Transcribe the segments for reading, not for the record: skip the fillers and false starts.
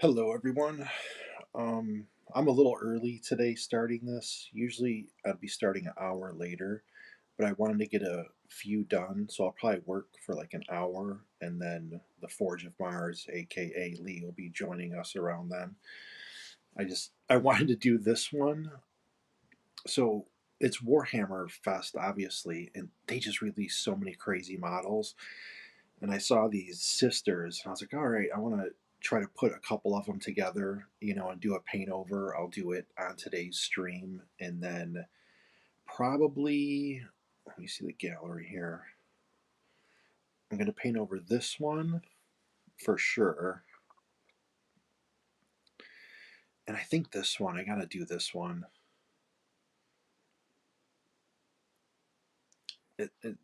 Hello, everyone. I'm a little early today starting this. Usually I'd be starting an hour later, but I wanted to get a few done, so I'll probably work for like an hour, and then the Forge of Mars, aka Lee, will be joining us around then. I wanted to do this one, so it's Warhammer Fest, obviously, and they just released so many crazy models. And I saw these sisters, and I was like, all right, I want to try to put a couple of them together, and do a paint over. I'll do it on today's stream, and then probably let me see the gallery here. I'm going to paint over this one for sure, and I think this one I got to do this one.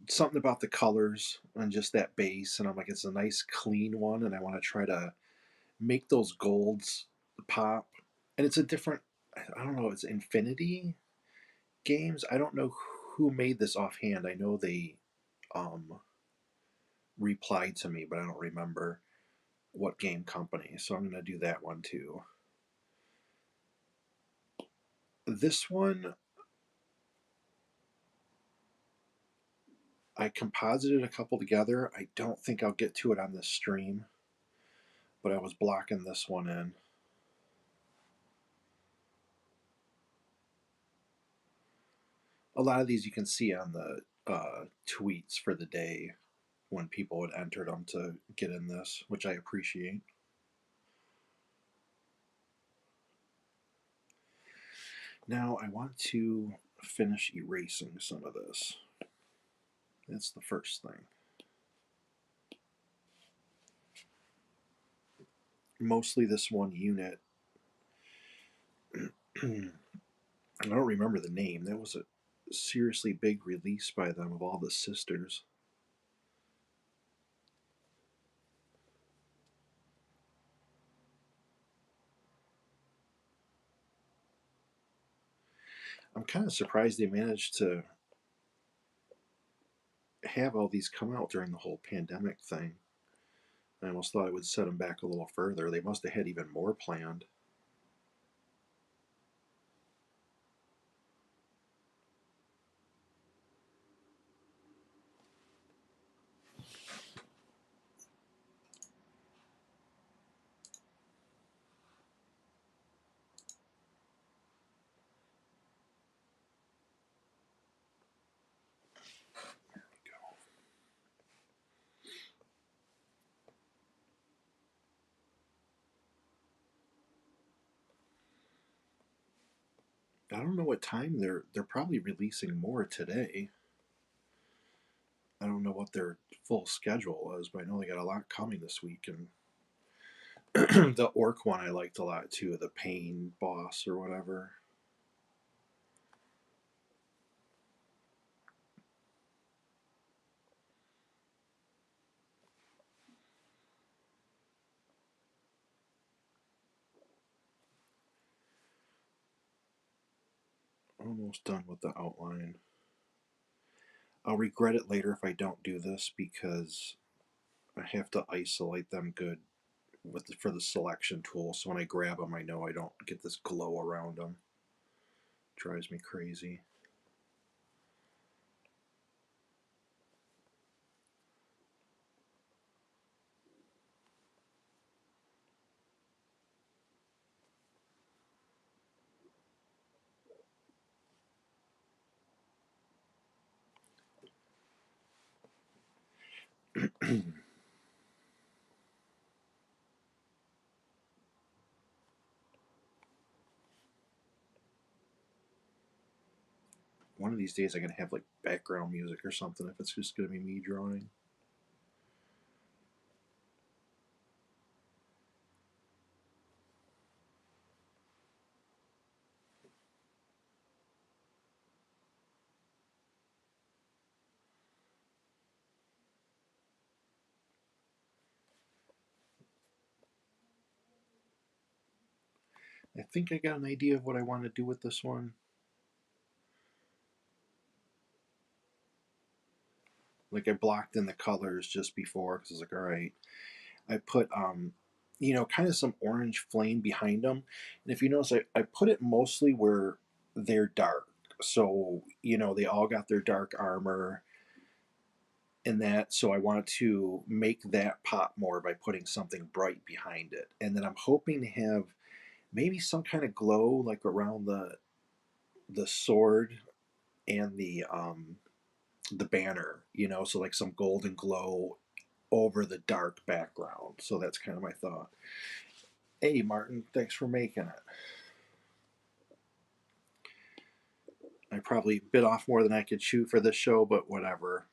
Something about the colors and just that base, and I'm like, it's a nice clean one, and I want to try to make those golds pop. And it's a different, I don't know, it's Infinity Games. I don't know who made this offhand. I know they um, replied to me, but I don't remember what game company. So I'm going to do that one too. This one, I composited a couple together. I don't think I'll get to it on this stream, but I was blocking this one in. A lot of these you can see on the tweets for the day when people had entered them to get in this, which I appreciate. Now I want to finish erasing some of this. That's the first thing. Mostly this one unit. I don't remember the name. That was a seriously big release by them of all the sisters. I'm kind of surprised they managed to have all these come out during the whole pandemic thing. I almost thought it would set them back a little further. They must have had even more planned. I don't know what time they're probably releasing more today. I don't know what their full schedule is, but I know they got a lot coming this week. And the orc one I liked a lot too, the pain boss or whatever. Almost done with the outline. I'll regret it later if I don't do this because I have to isolate them good for the selection tool. So when I grab them, I know I don't get this glow around them. Drives me crazy. One of these days, I'm gonna have like background music or something if it's just gonna be me drawing. I think I got an idea of what I want to do with this one. Like I blocked in the colors just before because I was like, all right. I put you know, kind of some orange flame behind them. And if you notice, I put it mostly where they're dark. So, you know, they all got their dark armor and that. So I want to make that pop more by putting something bright behind it. And then I'm hoping to have maybe some kind of glow like around the sword and the banner, you know, so like some golden glow over the dark background. So that's kind of my thought. Hey, Martin, thanks for making it. I probably bit off more than I could chew for this show, but whatever.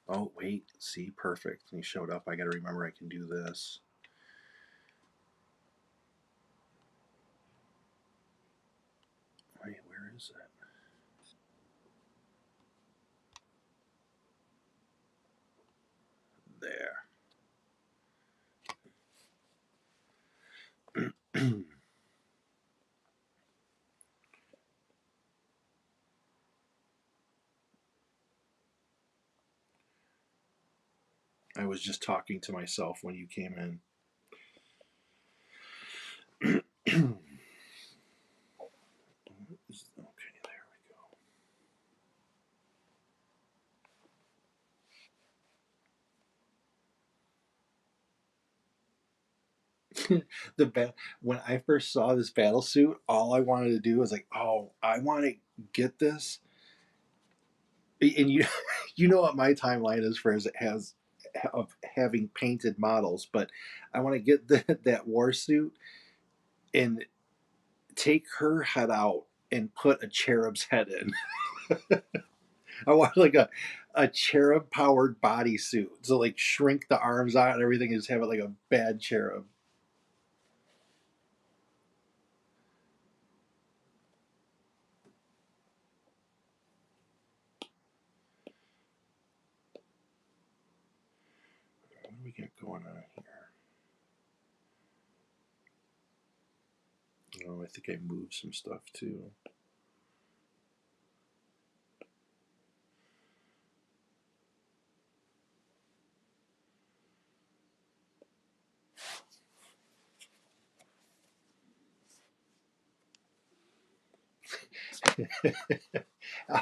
Oh, wait, see, perfect. He showed up. I gotta remember I can do this. Wait, where is it? There. I was just talking to myself when you came in. Okay, there we go. When I first saw this battle suit, all I wanted to do was like, oh, I want to get this. And you, you know what my timeline is for as it has of having painted models, but I want to get that war suit and take her head out and put a cherub's head in. I want like a cherub powered bodysuit. So like shrink the arms out and everything and just have it like a bad cherub. What do we get going on here? Oh, I think I moved some stuff too.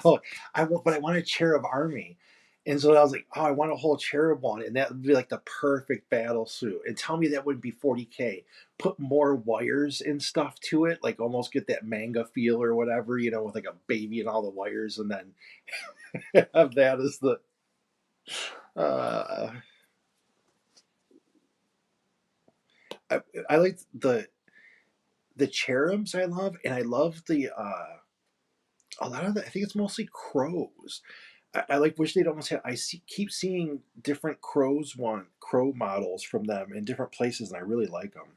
Oh, but I want a cherub army. And so I was like, oh, I want a whole cherub one. And that would be like the perfect battle suit. And tell me that would be 40K. Put more wires and stuff to it, like almost get that manga feel or whatever, you know, with like a baby and all the wires. And then have that as the. Uh, I, I like the cherubs I love. And I love the. A lot of the, I think it's mostly crows. I like wish they'd almost have. Keep seeing different crow models from them in different places, and I really like them.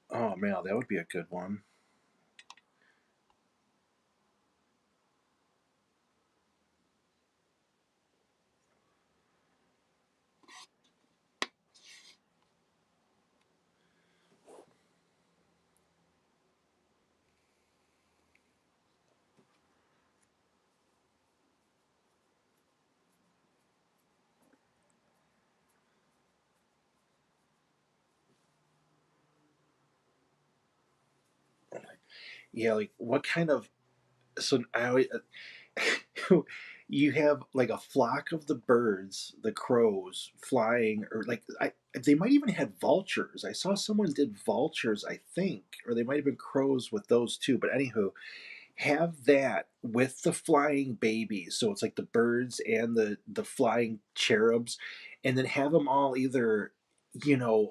Oh man, that would be a good one. Yeah, like what kind of, so I always, you have like a flock of the birds, the crows flying, or like they might even had vultures. I saw someone did vultures, I think, or they might have been crows with those too. But anywho, have that with the flying babies, so it's like the birds and the flying cherubs, and then have them all either,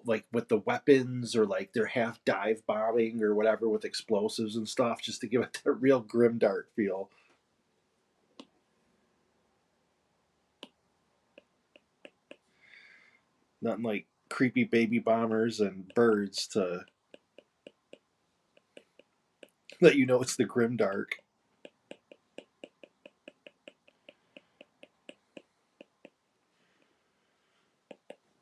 like with the weapons, or like they're half dive bombing or whatever with explosives and stuff, just to give it that real grimdark feel. Nothing like creepy baby bombers and birds to let you know it's the grimdark.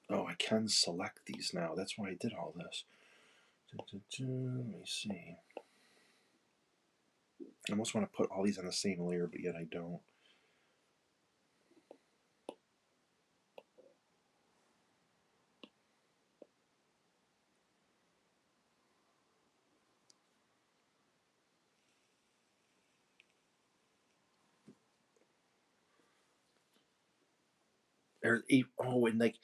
Oh, I can select these now. That's why I did all this. Let me see. I almost want to put all these on the same layer, but yet I don't. Or oh, and like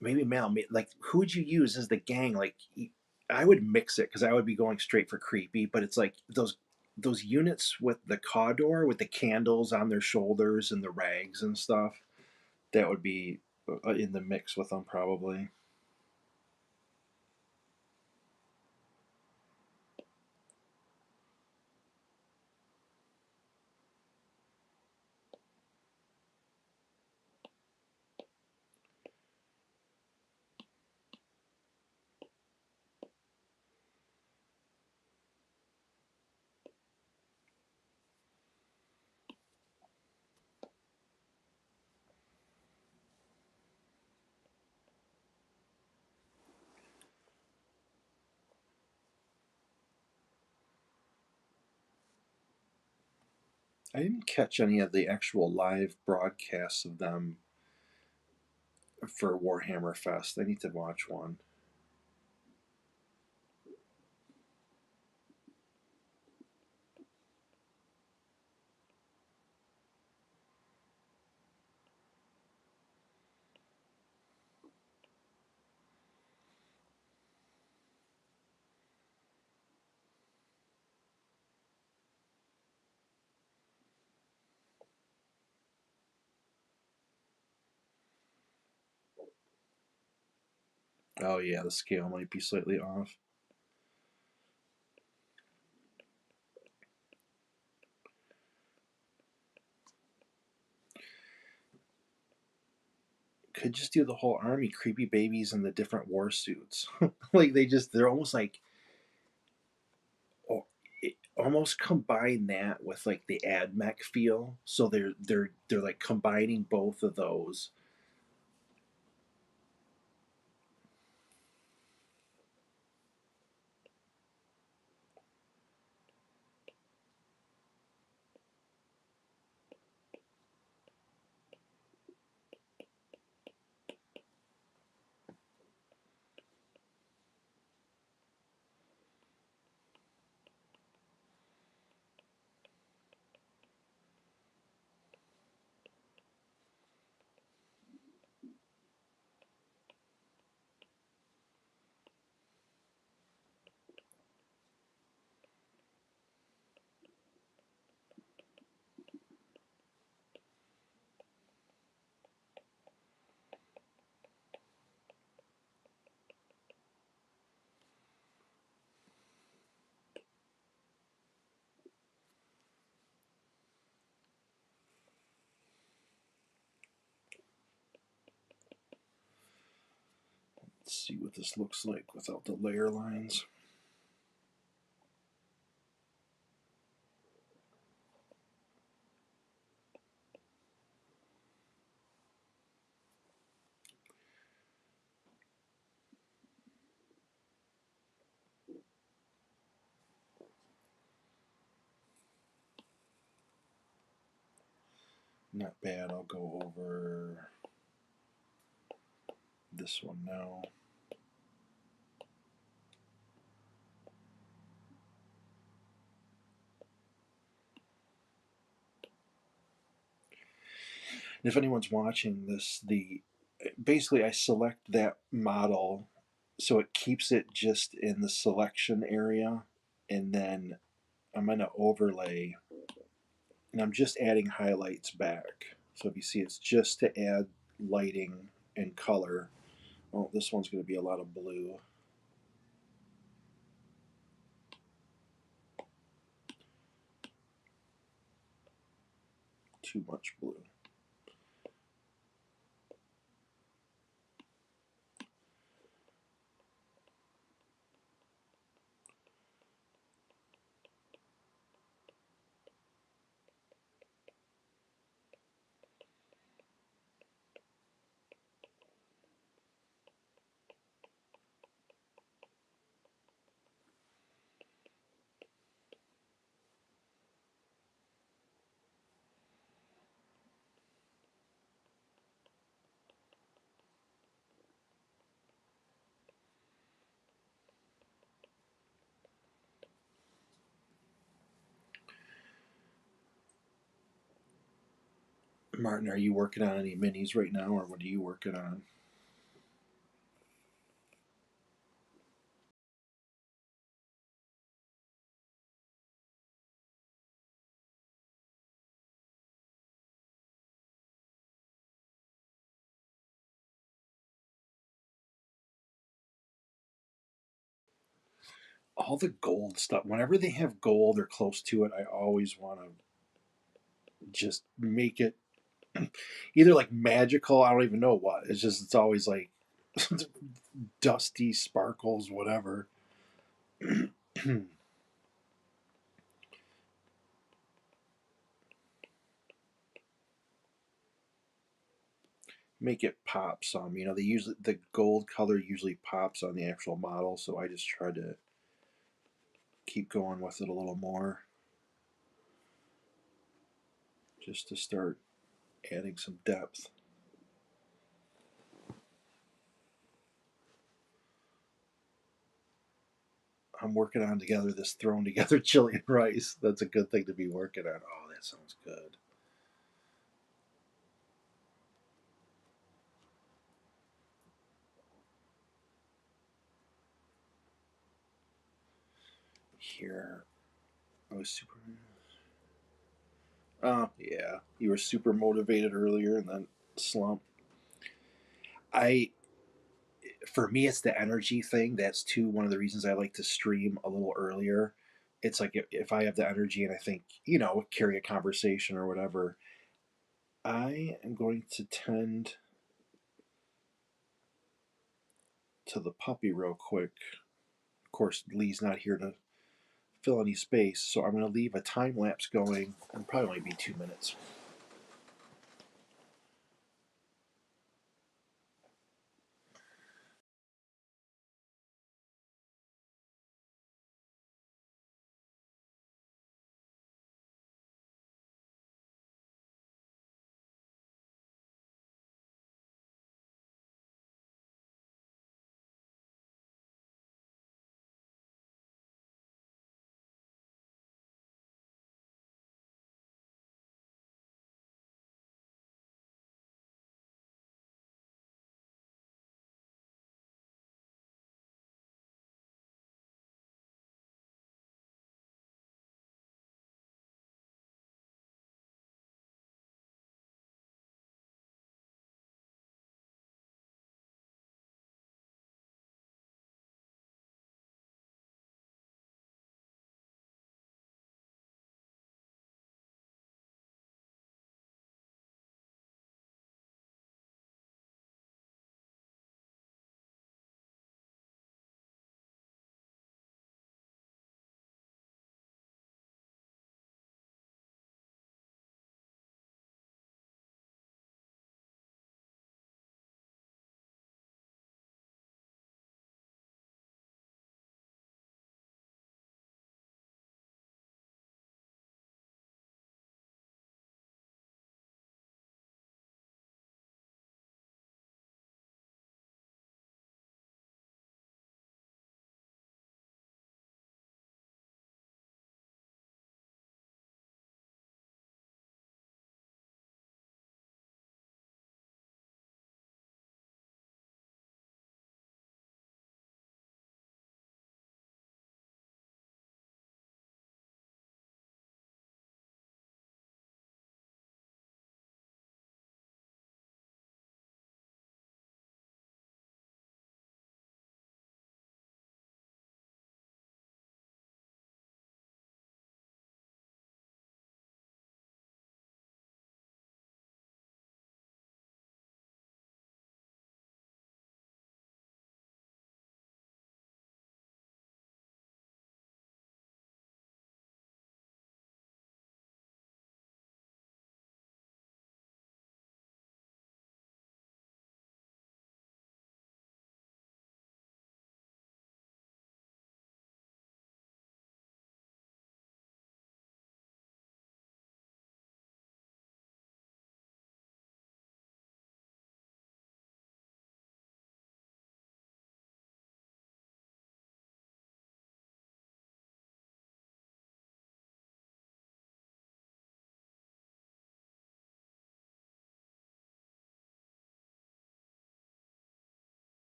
maybe Mel, like who would you use as the gang? Like I would mix it because I would be going straight for creepy, but it's like those units with the Cawdor with the candles on their shoulders and the rags and stuff. That would be in the mix with them probably. I didn't catch any of the actual live broadcasts of them for Warhammer Fest. I need to watch one. Oh yeah, the scale might be slightly off. Could just do the whole army, creepy babies in the different war suits. Like they're almost like, oh, almost combine that with like the ad mech feel. So they're like combining both of those. Let's see what this looks like without the layer lines. Not bad. I'll go over this one now. if anyone's watching this, the basically I select that model so it keeps it just in the selection area, and then I'm going to overlay, and I'm just adding highlights back. So if you see, it's just to add lighting and color. Oh, this one's going to be a lot of blue. Too much blue. Martin, are you working on any minis right now, or what are you working on? All the gold stuff, whenever they have gold or close to it, I always want to just make it either like magical, I don't even know what. It's just, it's always like dusty sparkles, whatever. Make it pop some. You know, they usually, the gold color usually pops on the actual model, so I just try to keep going with it a little more, just to start adding some depth. I'm working on together this thrown together chili and rice. That's a good thing to be working on. Oh, that sounds good. Here, I was super. Oh yeah, you were super motivated earlier, and then slump. I, for me, it's the energy thing. That's too one of the reasons I like to stream a little earlier. It's like if I have the energy and I think, you know, carry a conversation or whatever, I am going to tend to the puppy real quick. Of course, Lee's not here to fill any space, so I'm going to leave a time lapse going. It'll probably only be 2 minutes.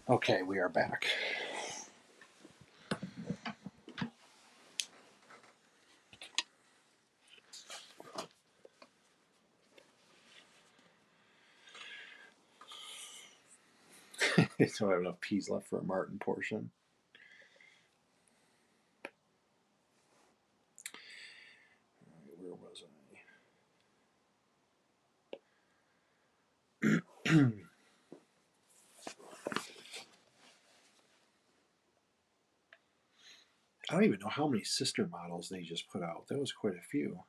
Okay, we are back. I don't have enough peas left for a Martin portion. Where was I? I don't even know how many sister models they just put out. That was quite a few.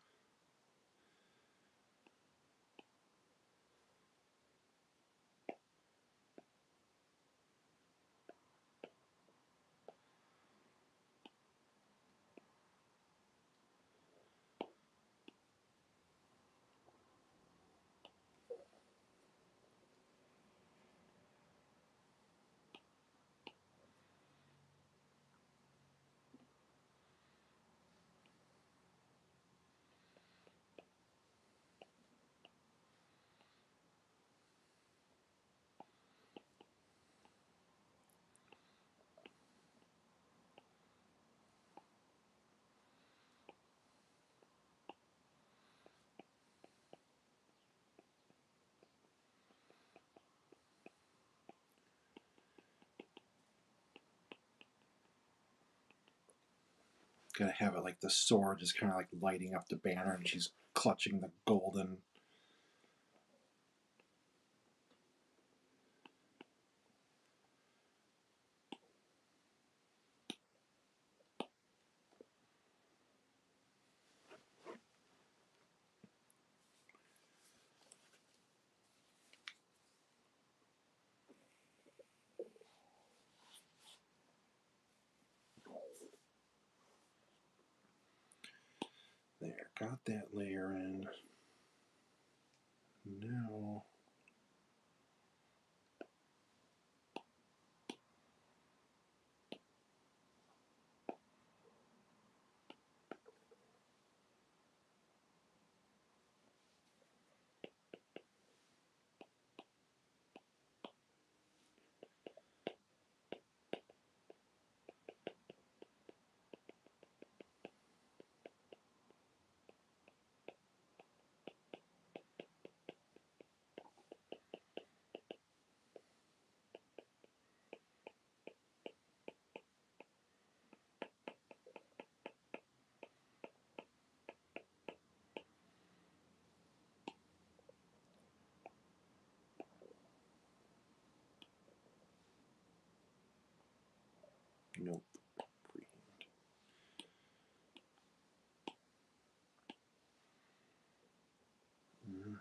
Gotta have it like the sword just kind of like lighting up the banner and she's clutching the golden. There, got that layer in. Now. Nope. Mm.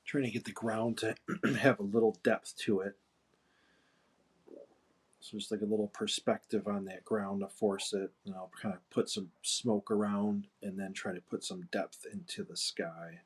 Trying to get the ground to have a little depth to it. So just like a little perspective on that ground to force it. And I'll kind of put some smoke around and then try to put some depth into the sky.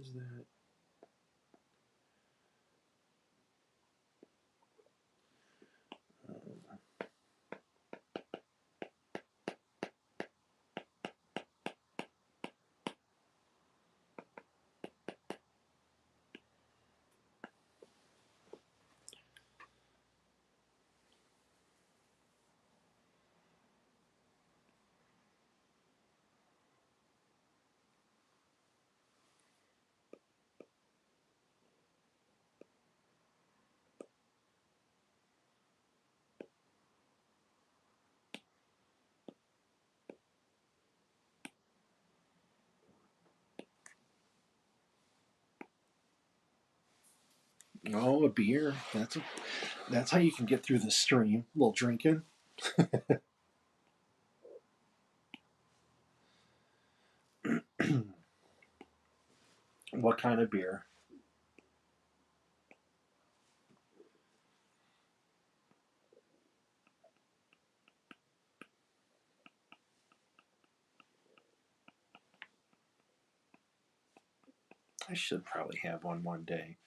is that? Oh, a beer. That's how you can get through the stream. A little drinking. What kind of beer? I should probably have one day.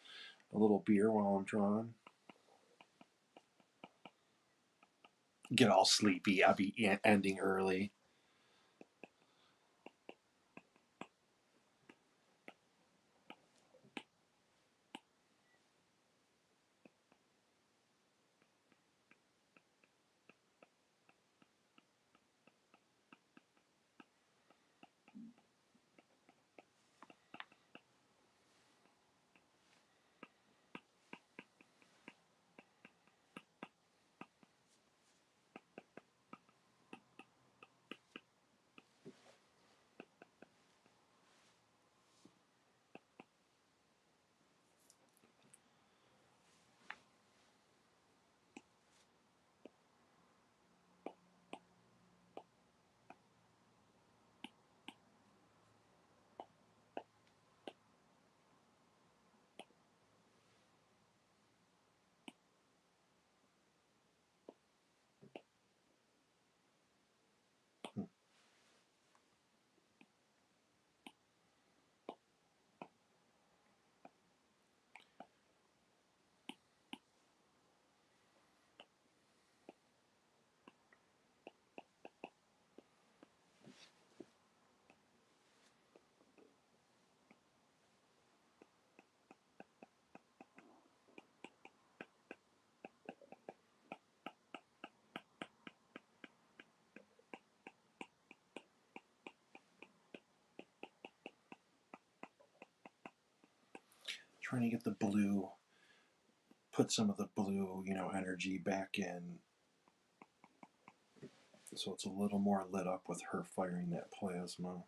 A little beer while I'm drawing. Get all sleepy. I'll be ending early. Trying to get the blue, put some of the blue, energy back in, so it's a little more lit up with her firing that plasma.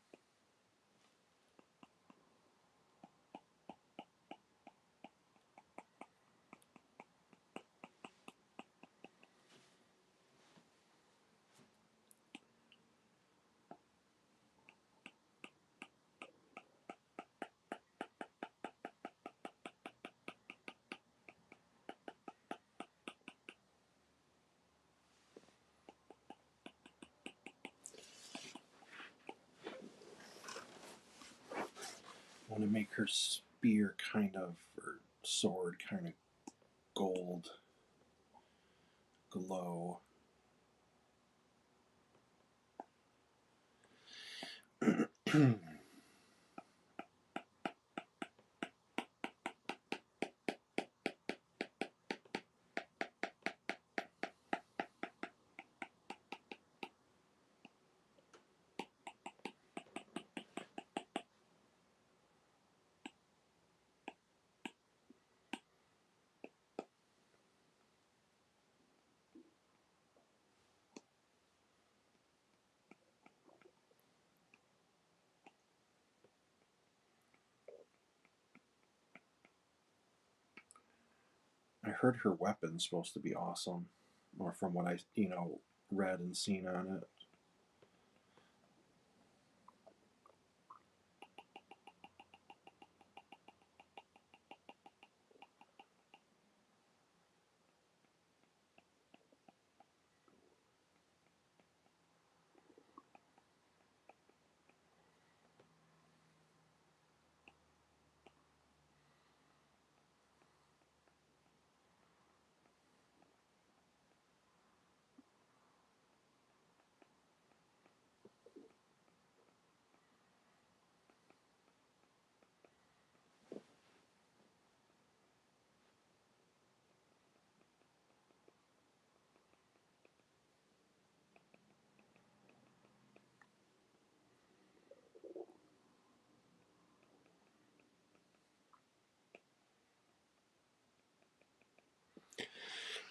I want to make her spear or sword kind of gold glow. I heard her weapon's supposed to be awesome, or from what I, read and seen on it.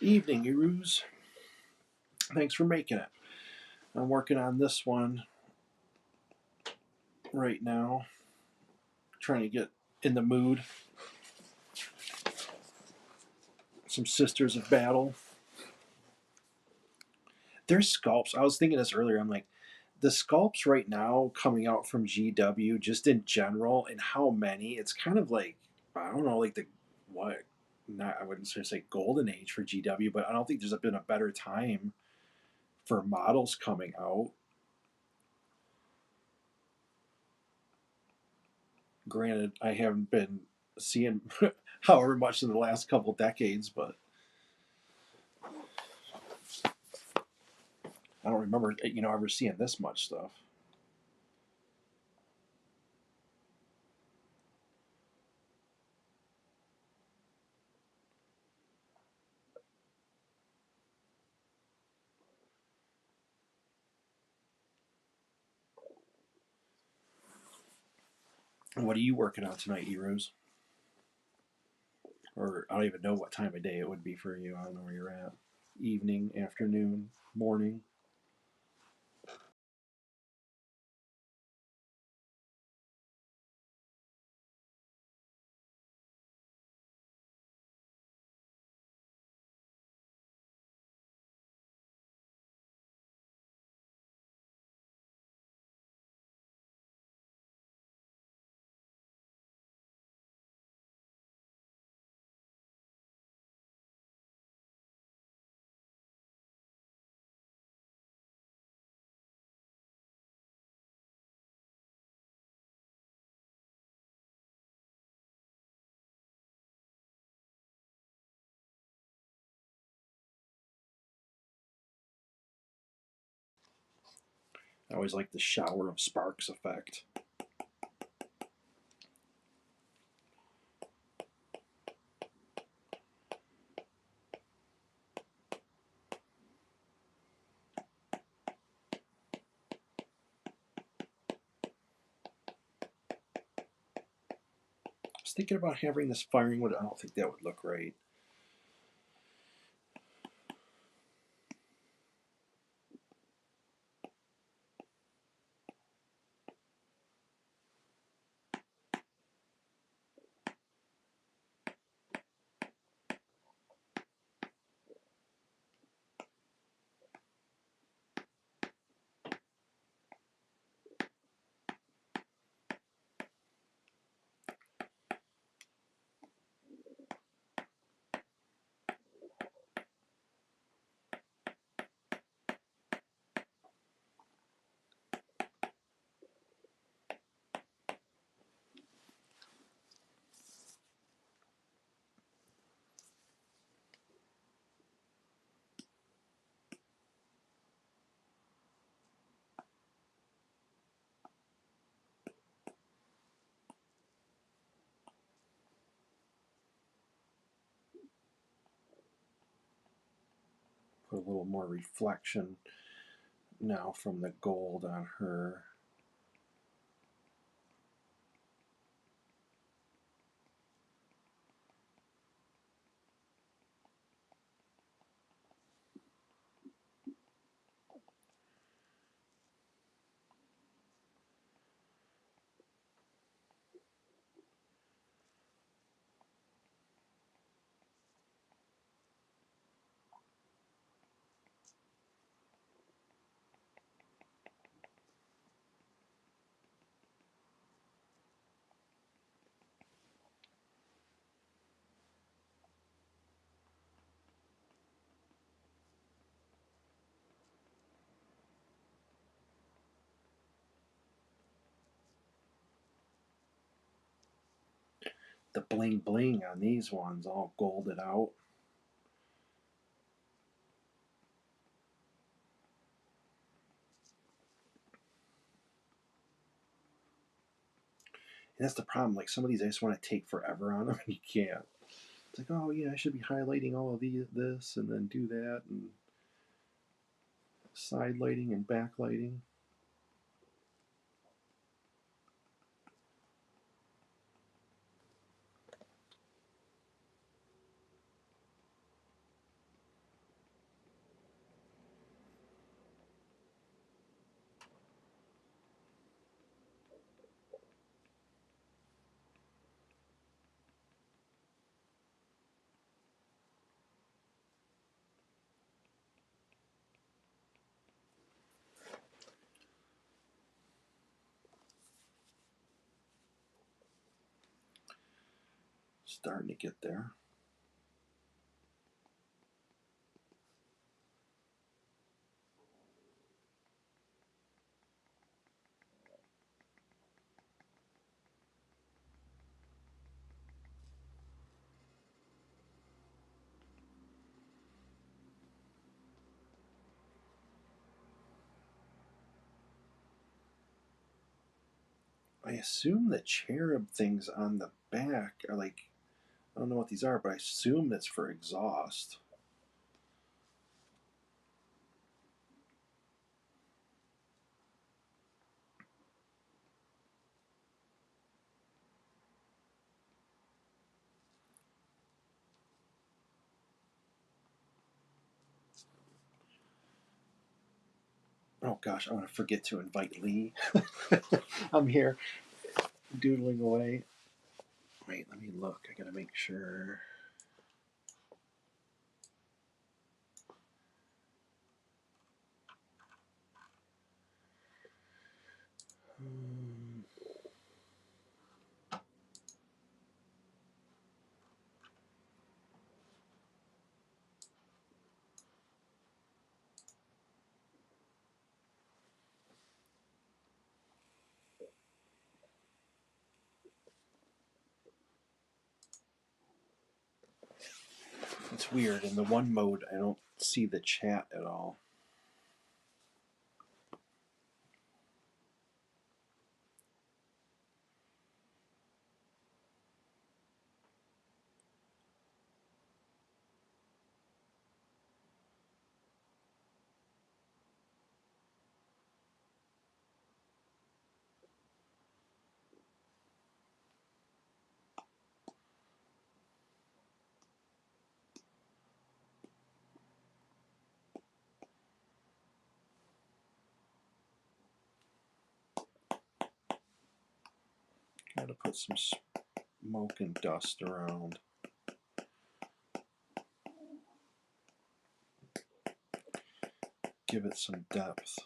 Evening, Urus. Thanks for making it. I'm working on this one right now, trying to get in the mood. Some Sisters of Battle. Their sculpts, I was thinking this earlier, I'm like, the sculpts right now coming out from GW, just in general, and how many, it's kind of like, I don't know, like what, not, I wouldn't say golden age for GW, but I don't think there's been a better time for models coming out. Granted, I haven't been seeing however much in the last couple decades, but I don't remember, ever seeing this much stuff. What are you working on tonight, Heroes? Or I don't even know what time of day it would be for you. I don't know where you're at. Evening, afternoon, morning. I always like the shower of sparks effect. I was thinking about having this firing wood. I don't think that would look right. Put a little more reflection now from the gold on her. The bling bling on these ones all golded out. And that's the problem. Like some of these, I just want to take forever on them, and you can't. It's like, oh yeah, I should be highlighting all of this, and then do that, and side lighting and backlighting. Starting to get there. I assume the cherub things on the back are like, I don't know what these are, but I assume it's for exhaust. Oh gosh, I want to forget to invite Lee. I'm here doodling away. Wait, let me look. I gotta make sure. It's weird. In the one mode, I don't see the chat at all. Gotta put some smoke and dust around. Give it some depth.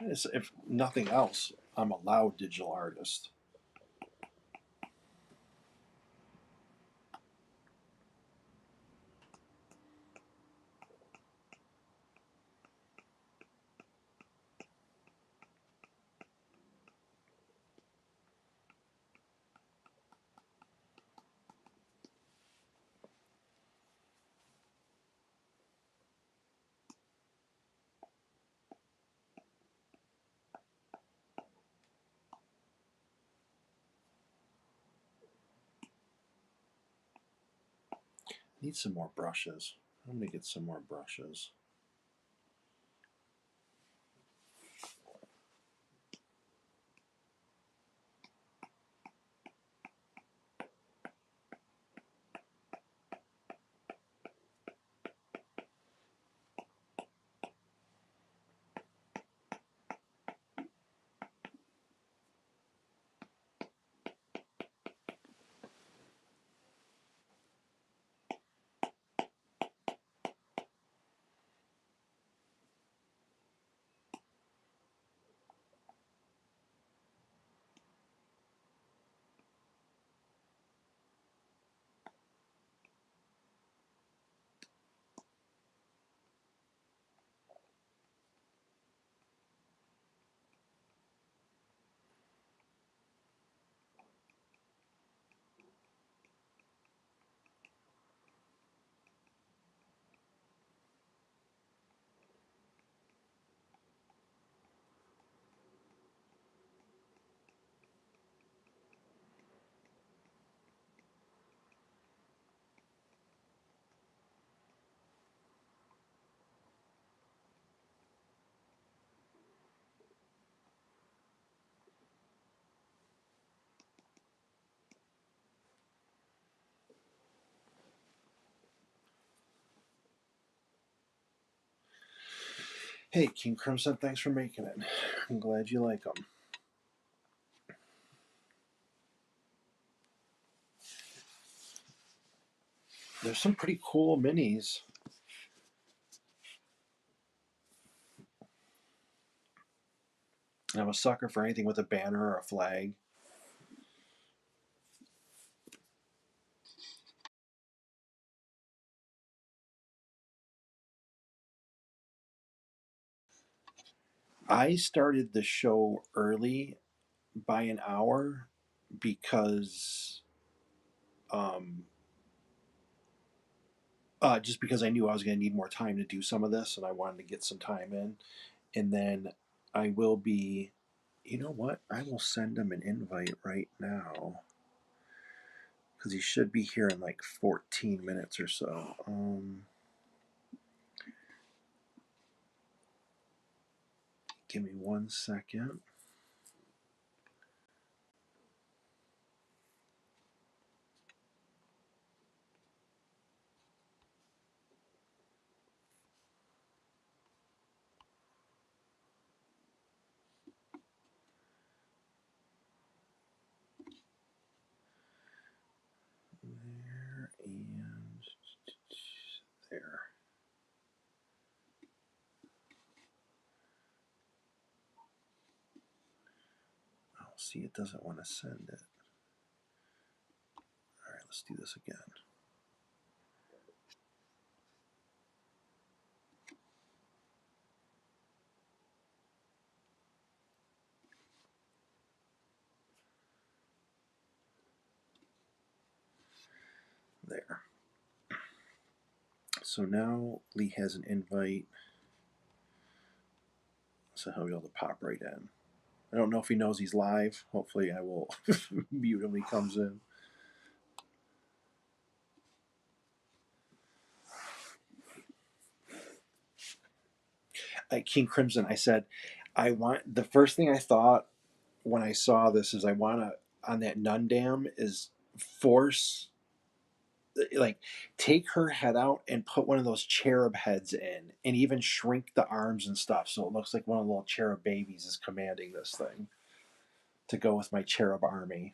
If nothing else, I'm a loud digital artist. Need some more brushes. I'm gonna get some more brushes. Hey, King Crimson, thanks for making it. I'm glad you like them. There's some pretty cool minis. I'm a sucker for anything with a banner or a flag. I started the show early by an hour because um, just because I knew I was going to need more time to do some of this and I wanted to get some time in. And then I will be, you know what? I will send him an invite right now because he should be here in like 14 minutes or so. Give me 1 second. There and there. Oh, see, it doesn't want to send it. All right, let's do this again. There. So now Lee has an invite, so he'll be able to pop right in. I don't know if he knows he's live. Hopefully, I will mute him when he comes in. At King Crimson, I said, I want the first thing I thought when I saw this is I want to on that nun dam is force like take her head out and put one of those cherub heads in and even shrink the arms and stuff so it looks like one of the little cherub babies is commanding this thing to go with my cherub army.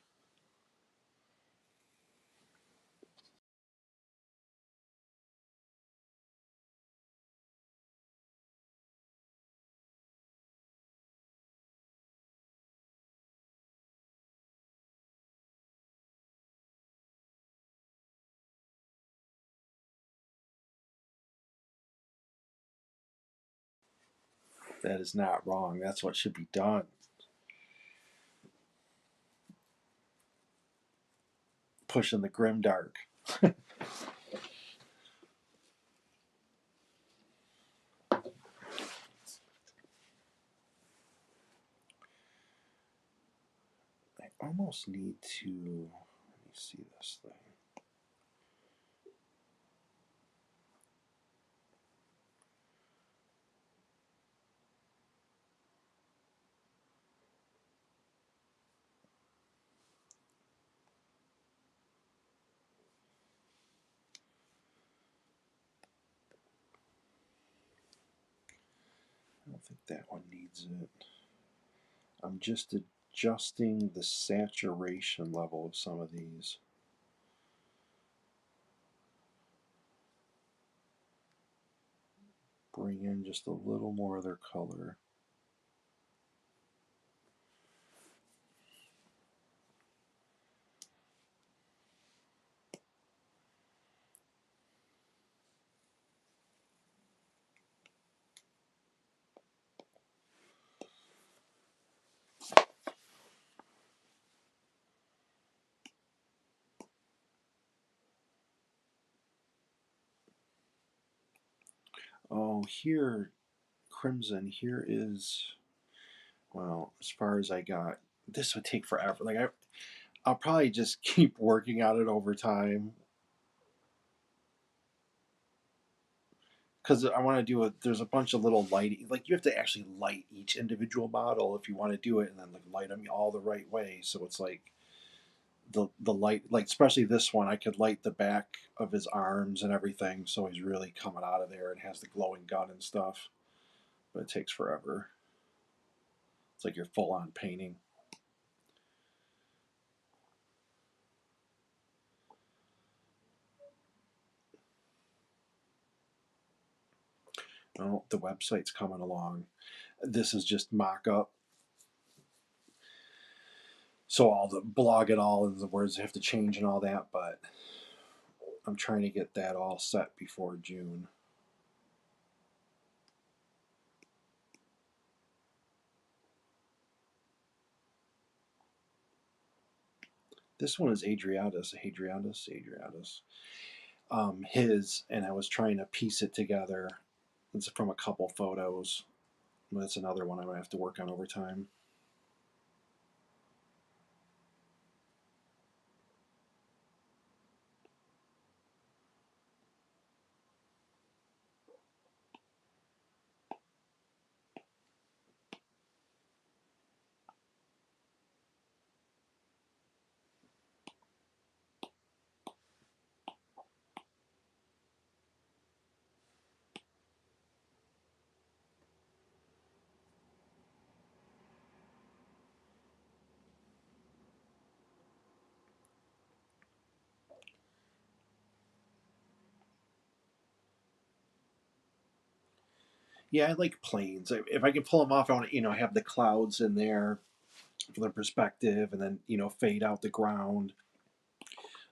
That is not wrong. That's what should be done. Pushing the grimdark. I almost need to let me see this thing. I don't think that one needs it. I'm just adjusting the saturation level of some of these. Bring in just a little more of their color. Oh, here, Crimson, here is, well, as far as I got, this would take forever. Like, I'll probably just keep working on it over time. Because I want to do there's a bunch of little lighting. Like, you have to actually light each individual model if you want to do it, and then like light them all the right way. So it's like the light, like especially this one, I could light the back of his arms and everything, so he's really coming out of there and has the glowing gun and stuff. but it takes forever. It's like you're full on painting. Well, the website's coming along. This is just mock up. So all the blog it all and the words have to change and all that, but I'm trying to get that all set before June. This one is Adriatus. His, and I was trying to piece it together. It's from a couple photos. That's another one I'm going to have to work on over time. Yeah, I like planes. If I can pull them off, I want to, have the clouds in there for the perspective, and then, fade out the ground.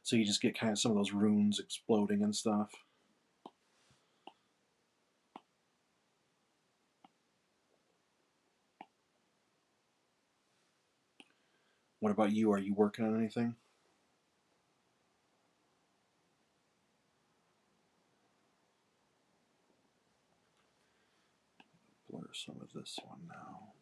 So you just get kind of some of those runes exploding and stuff. What about you? Are you working on anything? Blur some of this one now.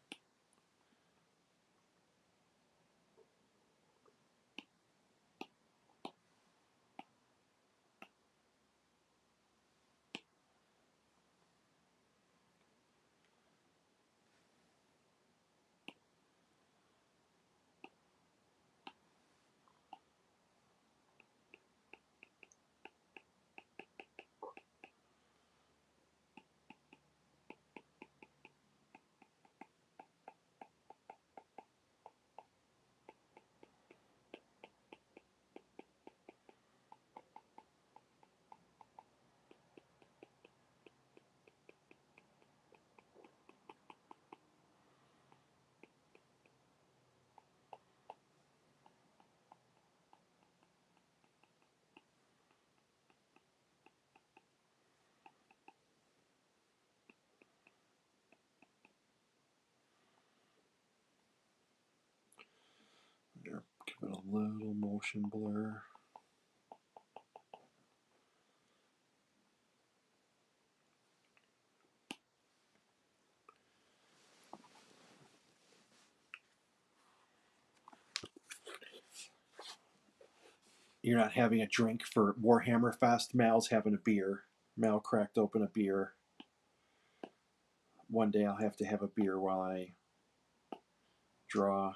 Give it a little motion blur. You're not having a drink for Warhammerfest. Mal's having a beer. Mal cracked open a beer. One day I'll have to have a beer while I draw.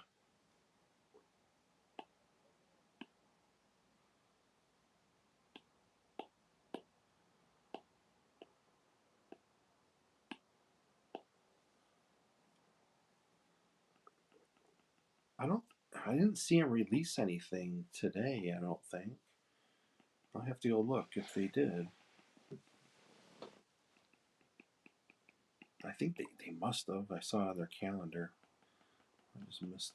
I didn't see him release anything today, I don't think. I'll have to go look if they did. I think they must have. I saw it on their calendar. I just missed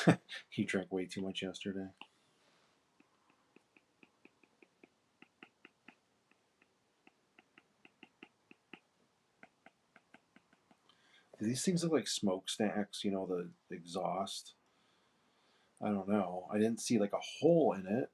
it. He drank way too much yesterday. These things look like smokestacks, the exhaust. I don't know. I didn't see like a hole in it.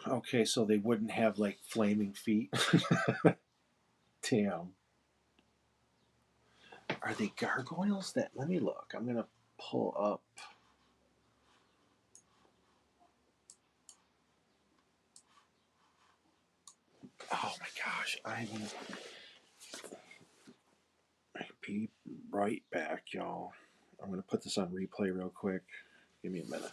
Okay, so they wouldn't have like flaming feet. Damn. Are they gargoyles? That let me look. I'm gonna pull up. Oh my gosh, I'm gonna be right back, y'all. I'm gonna put this on replay real quick. Give me a minute.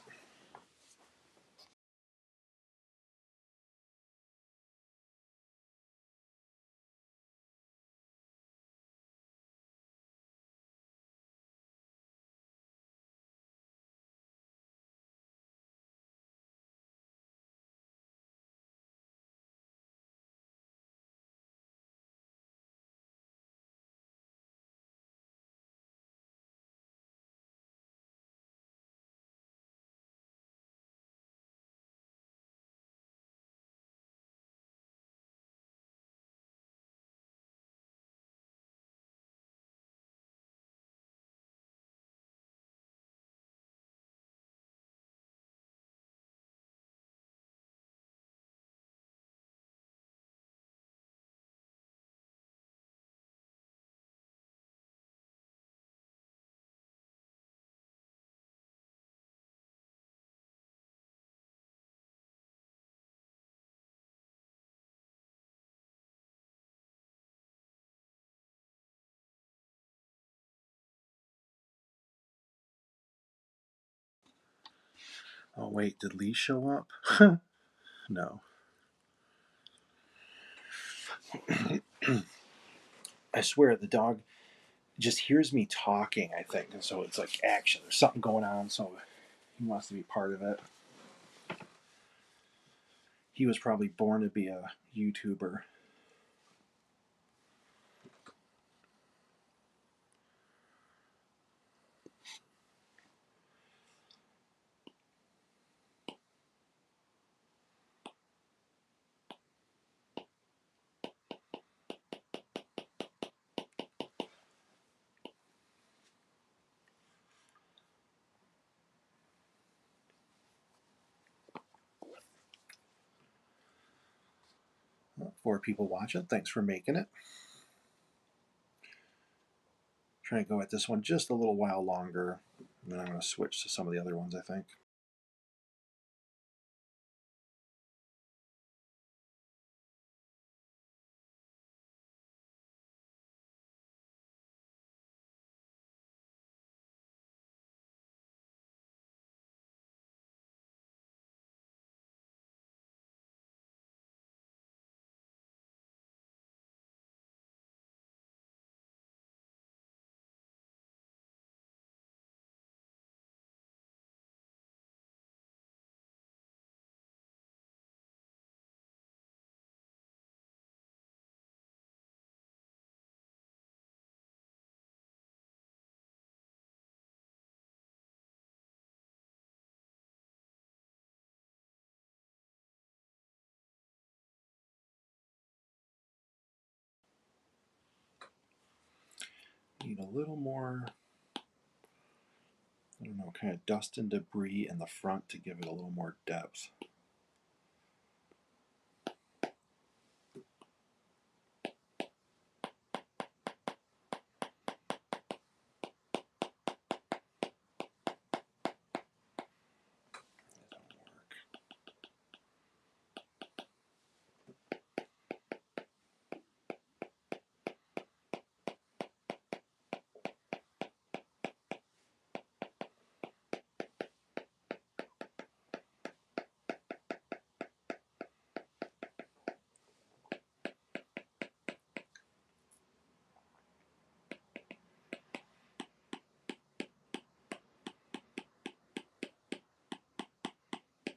Oh wait, did Lee show up? No. I swear the dog just hears me talking, I think, and so it's like action. There's something going on, so he wants to be part of it. He was probably born to be a YouTuber. Well, 4 people watching. Thanks for making it. Try to go at this one just a little while longer, and then I'm going to switch to some of the other ones, I think. Need a little more, I don't know, kind of dust and debris in the front to give it a little more depth.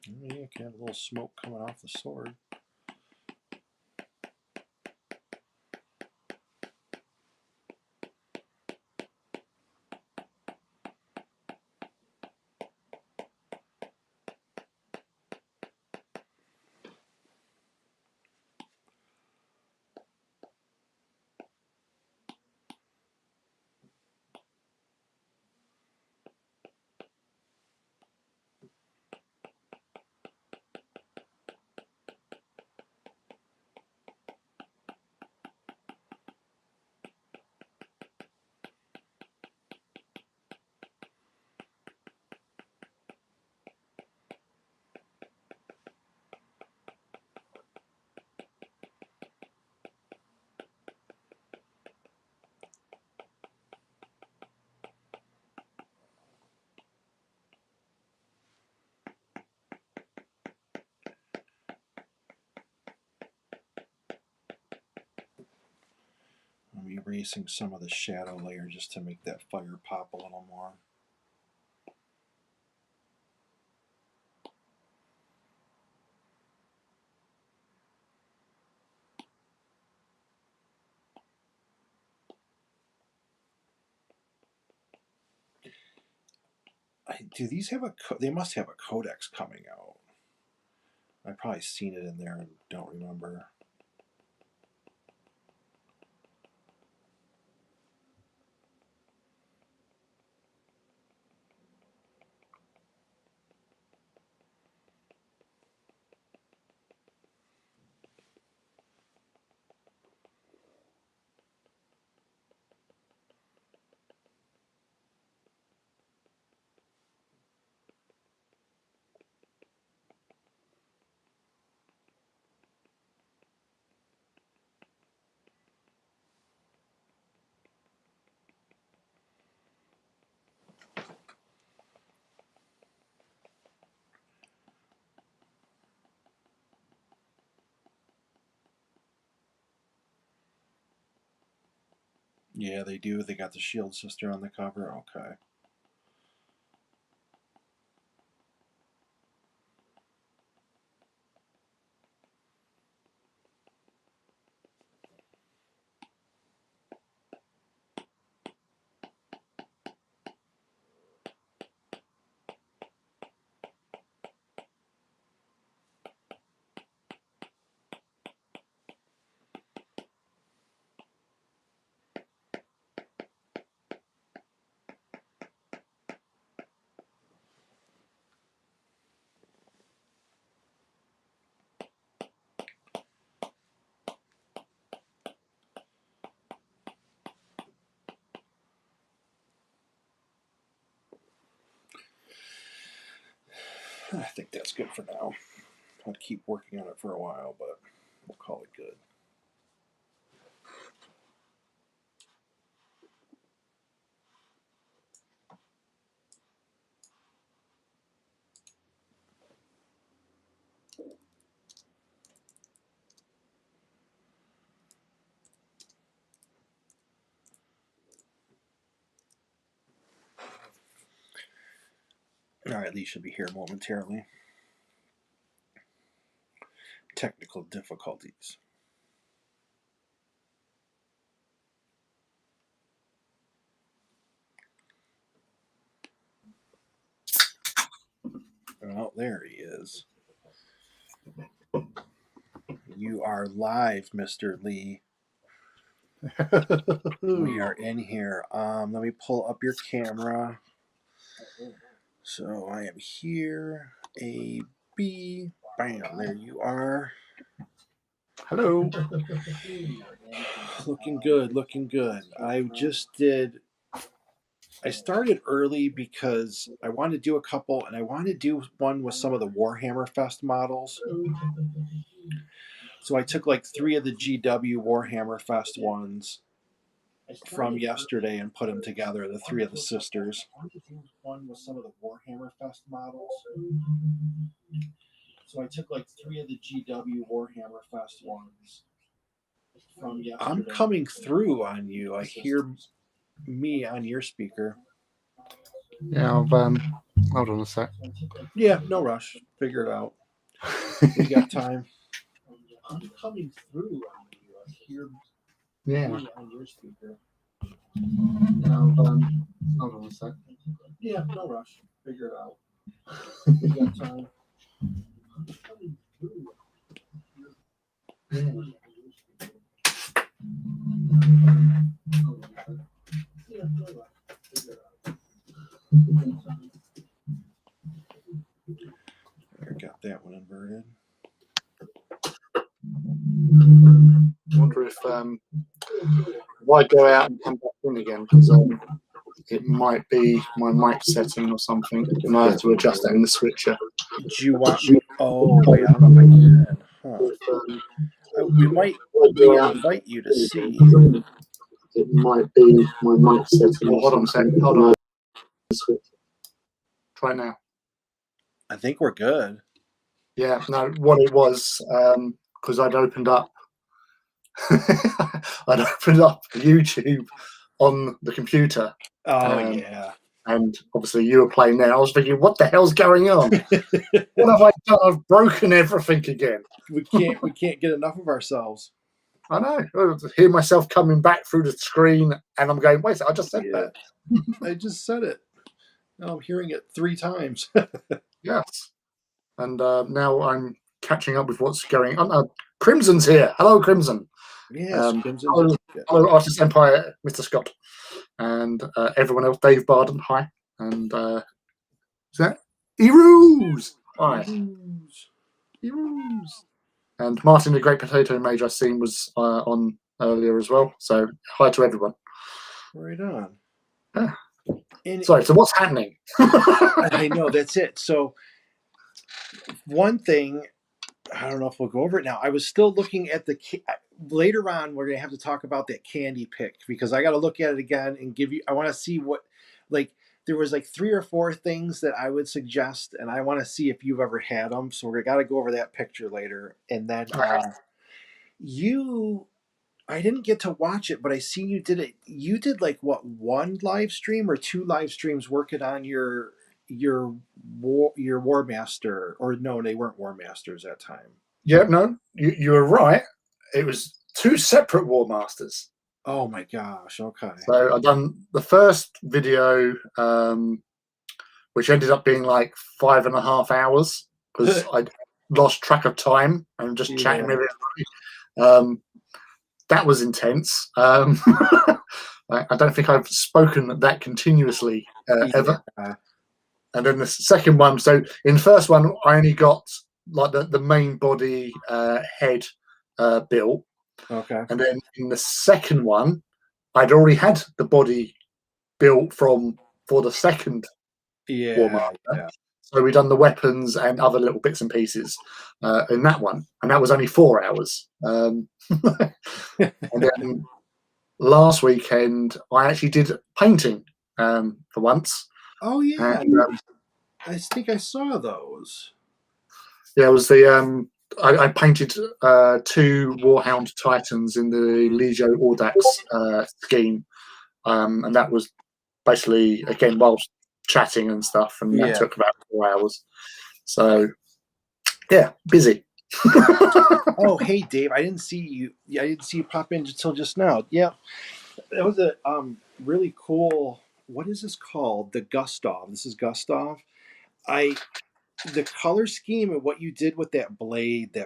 Yeah, you can have a little smoke coming off the sword. erasing some of the shadow layer just to make that fire pop a little more. Do these have a? They must have a codex coming out. I've probably seen it in there and don't remember. Yeah, they do. They got the Shield Sister on the cover. Okay. I think that's good for now. I'd keep working on it for a while, but we'll call it good. Alright, Lee should be here momentarily. Technical difficulties. Oh, there he is. You are live, Mr. Lee. We are in here. Let me pull up your camera. So I am here. A, B. Bam, there you are. Hello. Looking good, looking good. I started early because I wanted to do a couple, and I wanted to do one with some of the Warhammerfest models. So I took like 3 of the GW Warhammerfest ones from yesterday and put them together, the 3 of the sisters. I wanted to do one with some of the Warhammerfest models. So I took like 3 of the GW Warhammerfest ones from yesterday. I'm coming through on you. I hear me on your speaker. Yeah, hold on a sec. Yeah, no rush. Figure it out. We got time. I'm coming through on you. I hear me on your speaker. Hold on a sec. Yeah, no rush. Figure it out. We got time. I'm coming through. Yeah, no rush. Figure it out. I got that one inverted. I wonder if I go out and come back in again, because it might be my mic setting or something, and I have to adjust that in the switcher. Do you want me? Oh, wait, I don't know if I can. Huh. We might re-invite you to see. It might be my mic setting. Well, hold on a second. Hold on. Try now. I think we're good. Yeah, no, what it was, because I'd opened up I'd opened up YouTube on the computer, Oh um, yeah. and obviously you were playing there. I was thinking, what the hell's going on? What have I done? I've broken everything again. We can't get enough of ourselves. I know. I hear myself coming back through the screen, and I'm going, wait, I just said Yeah, that. I just said it. Now I'm hearing it 3 times. Yes. And now I'm catching up with what's going on. Crimson's here. Hello, Crimson. Yes, Crimson Hello, did. Yeah. hello, Artist Empire, Mr. Scott, and everyone else. Dave Barden, hi. And is that Eroos? Hi, Heroes. Eroos. And Martin, the Great Potato Mage, I've seen was on earlier as well. So hi to everyone. Right on. Yeah. And Sorry. So what's happening? I know that's it. So one thing, I don't know if we'll go over it now. I was still looking at later on. We're gonna have to talk about that candy pick because I got to look at it again and give you. I want to see what, like, there was like 3 or 4 things that I would suggest, and I want to see if you've ever had them. So we got to go over that picture later, and then you. I didn't get to watch it, but I see you did it. You did like what, one live stream or 2 live streams working on your War Master, or no, they weren't War Masters that time. Yeah, no, you were right. It was 2 separate War Masters. Oh my gosh. Okay. So I've done the first video, which ended up being like 5.5 hours because I lost track of time and just chatting Yeah. with everybody. That was intense. I don't think I've spoken that continuously ever. Yeah. And then the second one, so in the first one, I only got like the main body head built. Okay. And then in the second one, I'd already had the body built for the second War Yeah. Master. Yeah. So we'd done the weapons and other little bits and pieces in that one, and that was only 4 hours. And then last weekend, I actually did painting for once, Oh yeah. and I think I saw those. yeah, it was I painted 2 Warhound Titans in the Legio Audax scheme, and that was basically again whilst chatting and stuff, and that Yeah. took about 4 hours. So yeah, busy. Oh hey Dave, I didn't see you. Yeah, I didn't see you pop in until just now. Yeah, that was a really cool. What is this called? The Gustav. This is Gustav. I The color scheme and what you did with that blade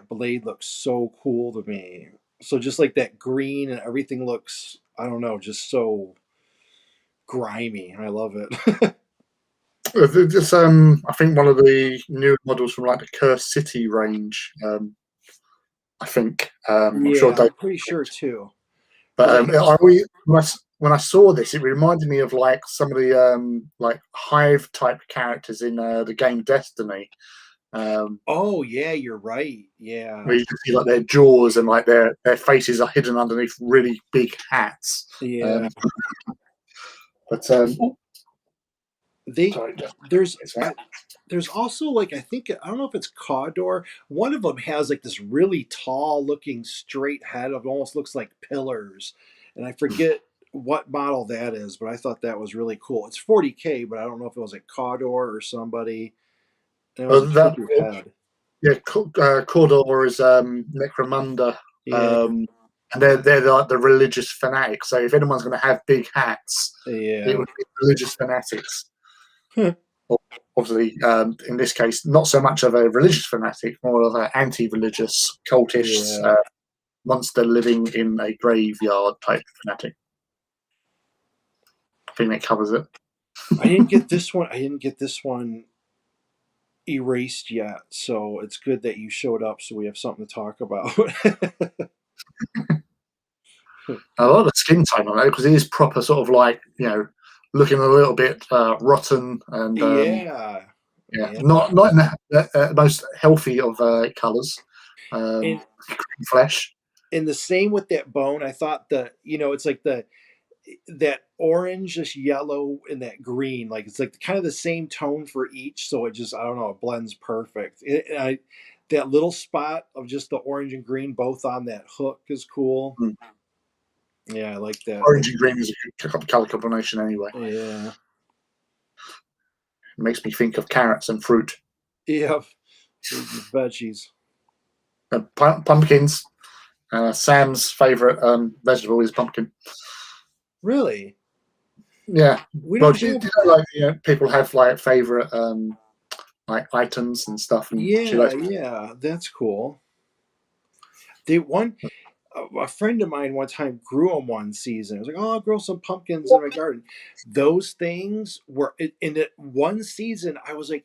looks so cool to me. So just like that green and everything looks, I don't know, just so grimy. I love it. Just, I think one of the new models from like the Cursed City range. I think I'm sure Yeah, Dave. I'm pretty sure too. But Because I when I saw this, it reminded me of like some of the like Hive type characters in the game Destiny. Oh yeah, you're right. Yeah. Where you can see like their jaws and like their faces are hidden underneath really big hats. Yeah. Um, but They sorry, there's it's that. there's also like, I don't know if it's Cawdor. One of them has like this really tall looking straight head of almost looks like pillars, and I forget what model that is, but I thought that was really cool. It's 40K, but I don't know if it was like Cawdor or somebody. And it was a That tricky head. yeah, Cawdor is Necromunda, Yeah, um, and they're like the religious fanatics. So if anyone's going to have big hats, it yeah, would be religious fanatics. Obviously, in this case, not so much of a religious fanatic, more of an anti-religious, cultish yeah. monster living in a graveyard type fanatic. I think that covers it. I didn't get this one. I didn't get this one erased yet, so it's good that you showed up, so we have something to talk about. I like the skin tone on it because it is proper, sort of like looking a little bit rotten and Yeah, yeah, yeah. not in the most healthy of colours. And Green flesh. the same with that bone. I thought it's like that orange, this yellow, and that green. Like it's like kind of the same tone for each. So it just, I don't know, it blends perfect. That little spot of just the orange and green both on that hook is cool. Mm. Yeah, I like that. Orange and green is a good color combination anyway. Yeah. It makes me think of carrots and fruit. Yeah. Fruit and veggies. Pumpkins. Sam's favorite vegetable is pumpkin. Really? Yeah. We Well, don't do you have. know, like, people have like favorite like items and stuff, and she Yeah, likes. yeah, that's cool. They one a friend of mine one time grew them one season. I was like, oh, I'll grow some pumpkins in my garden. Those things were in it one season. I was like,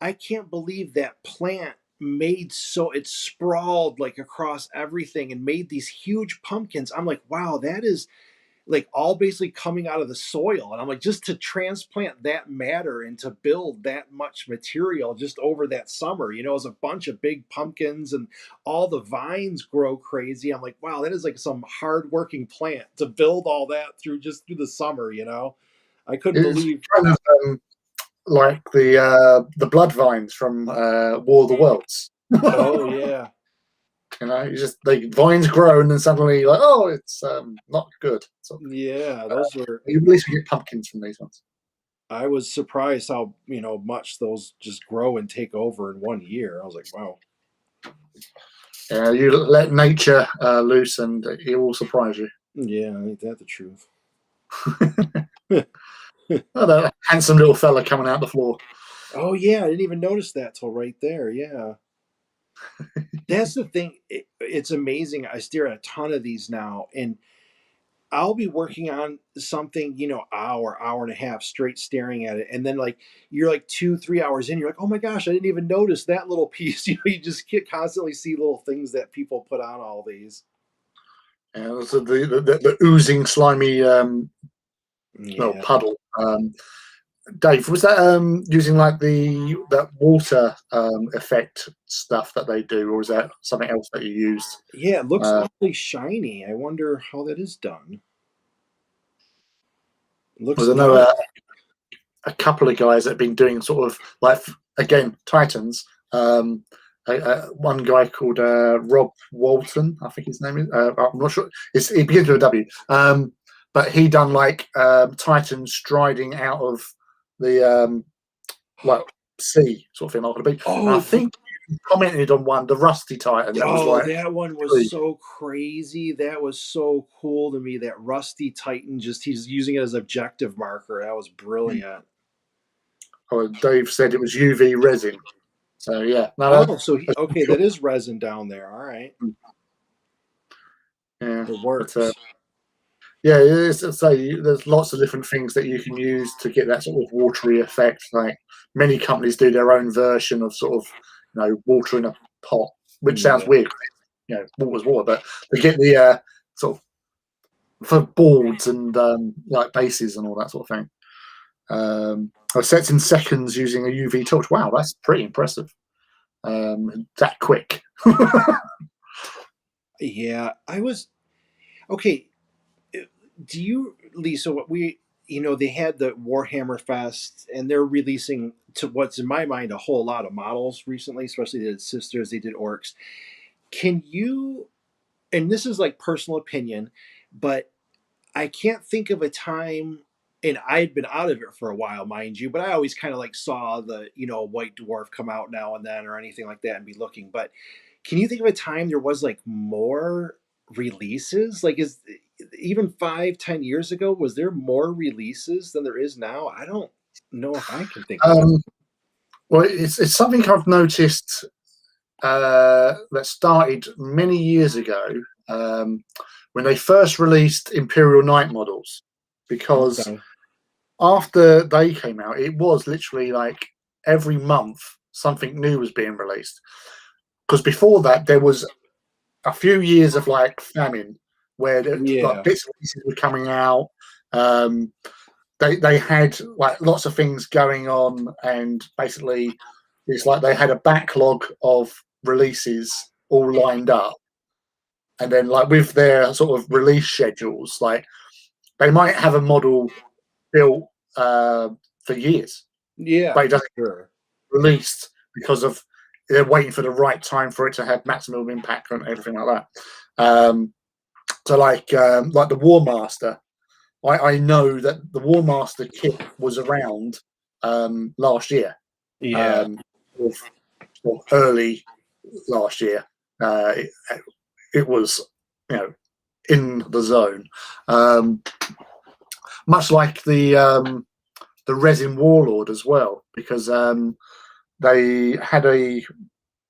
I can't believe that plant made so it sprawled like across everything and made these huge pumpkins. I'm like, wow, that is like all basically coming out of the soil. And I'm like, just to transplant that matter and to build that much material just over that summer, as a bunch of big pumpkins and all the vines grow crazy. I'm like, wow, that is like some hardworking plant to build all that through the summer. I couldn't It's believe. kind of like the blood vines from War of the Worlds. Oh yeah. You just the vines grow and then suddenly like, oh, it's not good. So Yeah, those were. at least we get pumpkins from these ones. I was surprised how much those just grow and take over in one year. I was like, wow. Yeah, you let nature loose and it will surprise you. Yeah, ain't that the truth? Oh, that handsome little fella coming out the floor. Oh yeah, I didn't even notice that till right there. Yeah, that's the thing. It's amazing. I stare at a ton of these now, and I'll be working on something, hour and a half straight staring at it, and then like you're like 2, 3 hours in, you're like, oh my gosh, I didn't even notice that little piece. You just constantly see little things that people put on all these. Yeah, so the oozing slimy well, Yeah, puddle. Dave, was that using like that water effect stuff that they do, or is that something else that you used? yeah, it looks Uh, awfully shiny. I wonder how that is done. It looks because I know nice. a couple of guys that have been doing sort of like again Titans. One guy called Rob Walton, I think his name is. I'm not sure. It begins with a W. But he done like Titans striding out of the like sea sort of thing, like the beach. And I Oh, think he commented on one, the Rusty Titan, that was oh, like, that one was so crazy. That was so cool to me. That Rusty Titan, just he's using it as objective marker. That was brilliant. oh, Dave said it was UV resin. So yeah, no, Oh, so okay, sure. that is resin down there. All right, Yeah, it but works. yeah, it's say there's lots of different things that you can use to get that sort of watery effect. Like many companies do their own version of sort of water in a pot, which sounds Yeah, weird. Water's water, but they get the sort of for boards and like bases and all that sort of thing. I set in seconds using a UV torch. Wow, that's pretty impressive. That quick. yeah. I was okay. Do you, Lisa? What they had the Warhammer Fest, and they're releasing to what's in my mind a whole lot of models recently. Especially they did sisters, they did orcs. Can you? And this is like personal opinion, but I can't think of a time, and I had been out of it for a while, mind you, but I always kind of like saw the, White Dwarf come out now and then or anything like that and be looking. But can you think of a time there was like more releases? Like, is even 5, 10 years ago, was there more releases than there is now? I don't know if I can think of it. Um, well, it's something I've noticed that started many years ago when they first released Imperial Knight models, because Okay. after they came out, it was literally like every month something new was being released. Because before that, there was a few years of like famine where like Yeah. bits and pieces were coming out. Um, they had like lots of things going on, and basically it's like they had a backlog of releases all lined up, and then like with their sort of release schedules, like they might have a model built for years, Yeah, but it for doesn't sure. get released because of they're waiting for the right time for it to have maximum impact and everything like that. So like the War Master, I know that the War Master kit was around last year, Yeah. um, or, or early last year. It, it was, you know, in the zone, much like the Resin Warlord as well, because they had a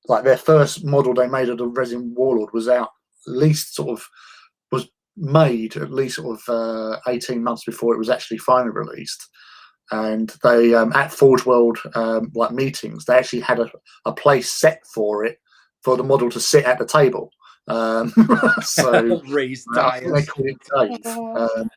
like their first model they made of the Resin Warlord was out at least sort of was made at least sort of 18 months before it was actually finally released. And they at Forge World like meetings, they actually had a place set for it for the model to sit at the table. Um, so Raised I think they dias. called it Dave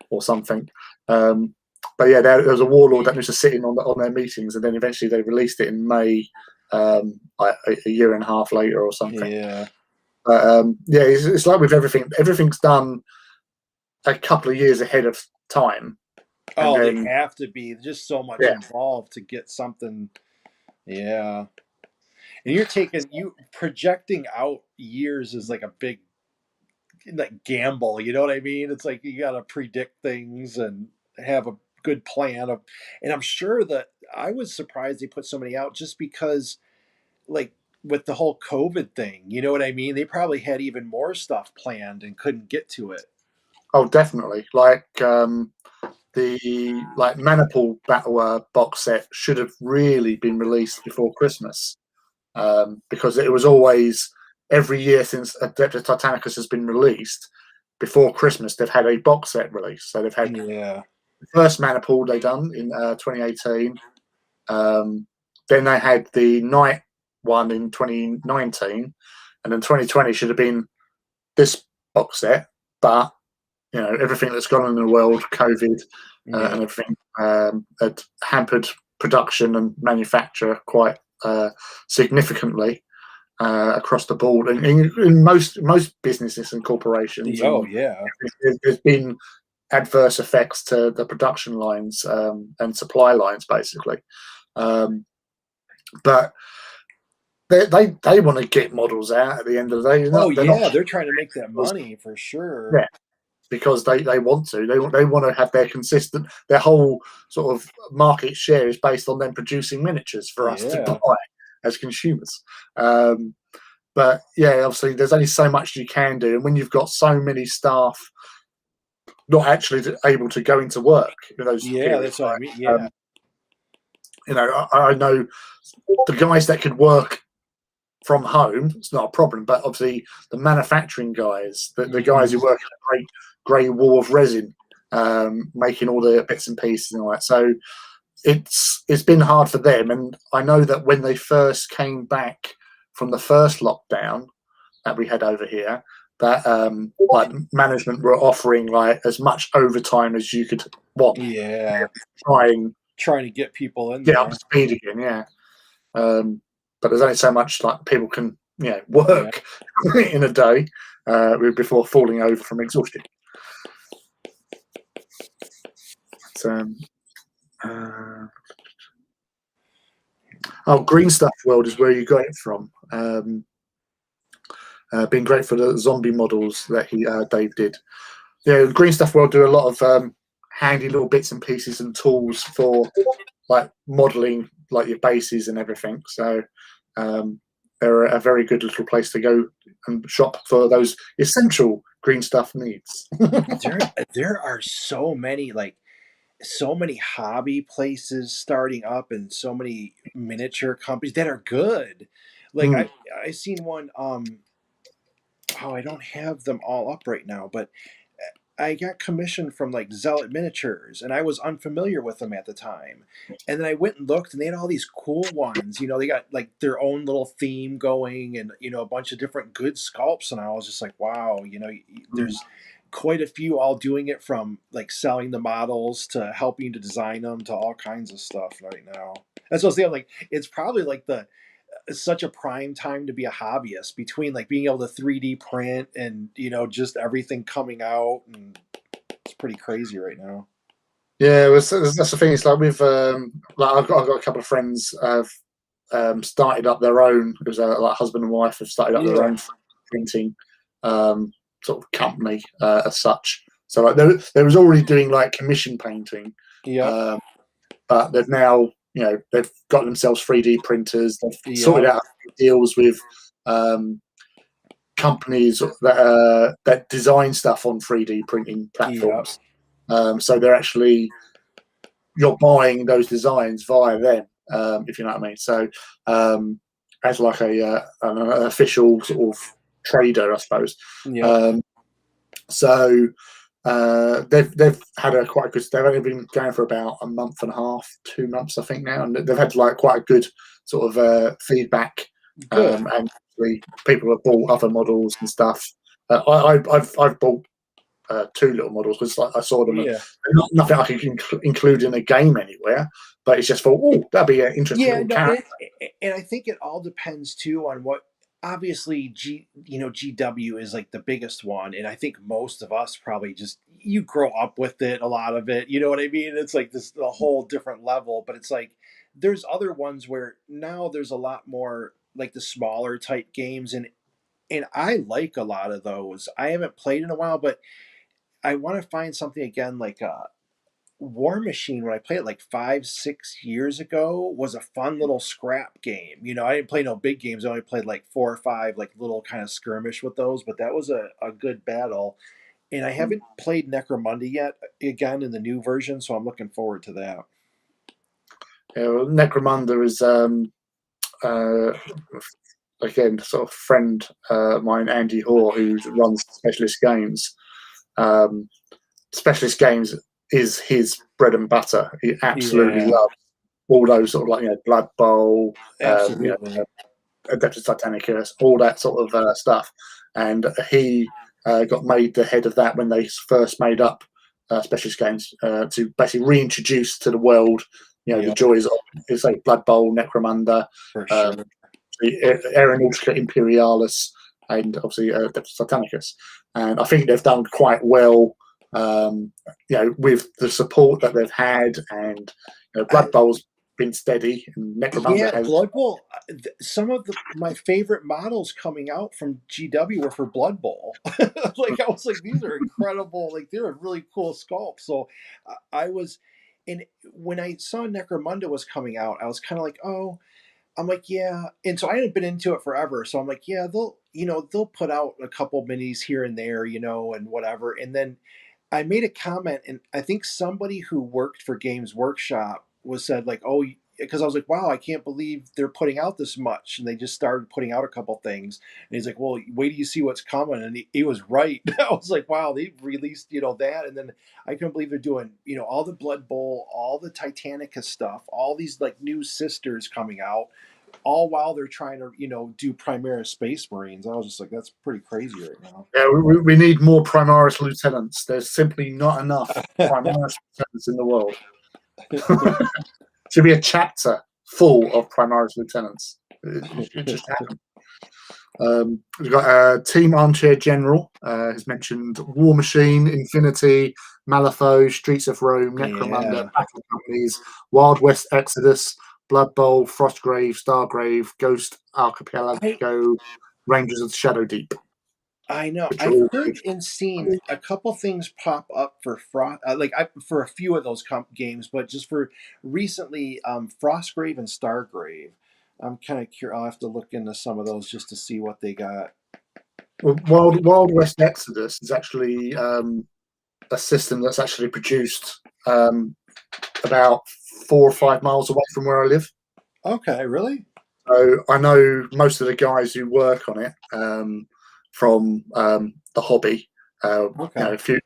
or something. Um, but yeah, there was a warlord that was just sitting on their meetings, and then eventually they released it in May, like a year and a half later or something. Yeah. But yeah, it's like with everything. Everything's done a couple of years ahead of time, and Oh, they then have to be. There's just so much yeah, involved to get something. Yeah. And you projecting out years is like a big like gamble. You know what I mean? It's like you got to predict things and have a good plan of. And I'm sure that I was surprised they put so many out just because, like, with the whole COVID thing. You know what I mean? They probably had even more stuff planned and couldn't get to it. oh definitely. Like the like Maniple Battle box set should have really been released before Christmas, because it was always every year since Adeptus Titanicus has been released. Before Christmas, they've had a box set release. So they've had Yeah. the first Maniple they done in 2018. Then they had the Night one in 2019, and then 2020 should have been this box set. But you know everything that's gone on in the world, COVID Yeah. and everything, had hampered production and manufacture quite significantly across the board, and in most businesses and corporations, Oh and yeah. there's been adverse effects to the production lines and supply lines, basically. Um, but they want to get models out at the end of the day. Oh They're not yeah. They're trying to make that because, money for sure. yeah, because they want to. They want to have their whole sort of market share is based on them producing miniatures for us to Yeah. buy as consumers. Um, but yeah, obviously there's only so much you can do, and when you've got so many staff not actually able to go into work in those Yeah. periods, That's what I mean. like Yeah. you know, I know the guys that could work from home, it's not a problem. But obviously, the manufacturing guys, the guys who Mhm. work in a great grey wall of resin, making all the bits and pieces and all that. So it's been hard for them. And I know that when they first came back from the first lockdown that we had over here, that like management were offering like as much overtime as you could want, Yeah. try and Trying to get people in get up there. to speed again. Yeah. But there's only so much like people can Yeah. work in a day before falling over from exhaustion. So, uh, Green Stuff World is where you got it from. Been great for the zombie models that Dave did. Yeah, Green Stuff World do a lot of handy little bits and pieces and tools for like modeling like your bases and everything. So they're a very good little place to go and shop for those essential green stuff needs. There are so many so many hobby places starting up and so many miniature companies that are good. Like Mm. I seen one oh I don't have them all up right now, but I got commissioned from like Zealot Miniatures, and I was unfamiliar with them at the time. And then I went and looked, and they had all these cool ones. You know, they got like their own little theme going, and a bunch of different good sculpts. And I was just like, wow, Mm. there's quite a few all doing it from like selling the models to helping to design them to all kinds of stuff right now. That's what I was saying. Like, it's probably like the such a prime time to be a hobbyist between like being able to 3D print and just everything coming out, and it's pretty crazy right now. Yeah, that's the thing. It's like with like I've got a couple of friends have started up their own. It was like husband and wife have started up their Yeah. own printing. Um, sort of company as such. So like they was already doing like commission painting, Yep. but they've now, they've got themselves 3D printers. They've sorted Yep. out deals with companies that design stuff on 3D printing Yep. platforms. So they're actually, you're buying those designs via them, if you know what I mean. So as like an official sort of trader, I suppose. Yep. So they've had a quite a good. They've only been going for about a month and a half, 2 months, I think now, and they've had like quite a good sort of feedback. Good. And people have bought other models and stuff. I've bought 2 little models because like, I saw them. Yeah. Nothing I can include in a game anywhere, but it's just thought, oh, that'd be an interesting Yeah, little no, character. and I think it all depends too on what. Obviously, GW is like the biggest one, and I think most of us probably just you grow up with it, a lot of it. You know what I mean? It's like this a whole different level, but it's like there's other ones where now there's a lot more like the smaller type games, and I like a lot of those. I haven't played in a while, but I want to find something again like War Machine, when I played it like 5, 6 years ago, was a fun little scrap game. I didn't play no big games. I only played like 4 or 5 like little kind of skirmish with those, but that was a good battle. And I haven't played Necromunda yet, again in the new version, so I'm looking forward to that. Yeah, well, Necromunda is uh, again sort of friend mine, Andy Hoare, who runs Specialist Games. Um, Specialist Games is his bread and butter. He absolutely Yeah, loves all those sort of like Blood Bowl, absolutely. Adeptus Titanicus, all that sort of stuff. And he got made the head of that when they first made up Specialist Games to basically reintroduce to the world, the Yeah, joys of, it's like Blood Bowl, Necromunda, for um, sure. the Aeronautica Imperialis, and obviously Adeptus Titanicus. And I think they've done quite well, with the support that they've had, and Blood Bowl's been steady, and Necromunda Yeah, has. Blood Bowl. Some of my favorite models coming out from GW were for Blood Bowl. Like I was like, these are incredible. Like they're a really cool sculpt. So I was, and when I saw Necromunda was coming out, I was kind of like, oh, I'm like, yeah. And so I hadn't been into it forever. So I'm like, yeah, they'll put out a couple minis here and there, and whatever. And then I made a comment, and I think somebody who worked for Games Workshop was said like, "Oh," because I was like, "Wow, I can't believe they're putting out this much," and they just started putting out a couple things. And he's like, "Well, wait till you see what's coming," and he was right. I was like, "Wow, they released that," and then I couldn't believe they're doing all the Blood Bowl, all the Titanicus stuff, all these like new sisters coming out. All while they're trying to, do Primera Space Marines. I was just like, that's pretty crazy right now. Yeah, we need more Primaris lieutenants. There's simply not enough Primaris lieutenants in the world. Should be a chapter full of Primaris lieutenants. It just happened. We've got Team Armchair General, has mentioned War Machine, Infinity, Malifaux, Streets of Rome, Necromunda, Yeah. Battle Companies, Wild West Exodus, Blood Bowl, Frostgrave, Stargrave, Ghost I Archipelago, Rangers of the Shadow Deep, I know. which are I've all heard good. and seen a couple things pop up for Frost, for a few of those games, but just for recently, Frostgrave and Stargrave. I'm kind of curious. I'll have to look into some of those just to see what they got. Well, Wild West Exodus is actually a system that's actually produced about 4 or 5 miles away from where I live. Okay, really? So I know most of the guys who work on it from the hobby. Okay. A few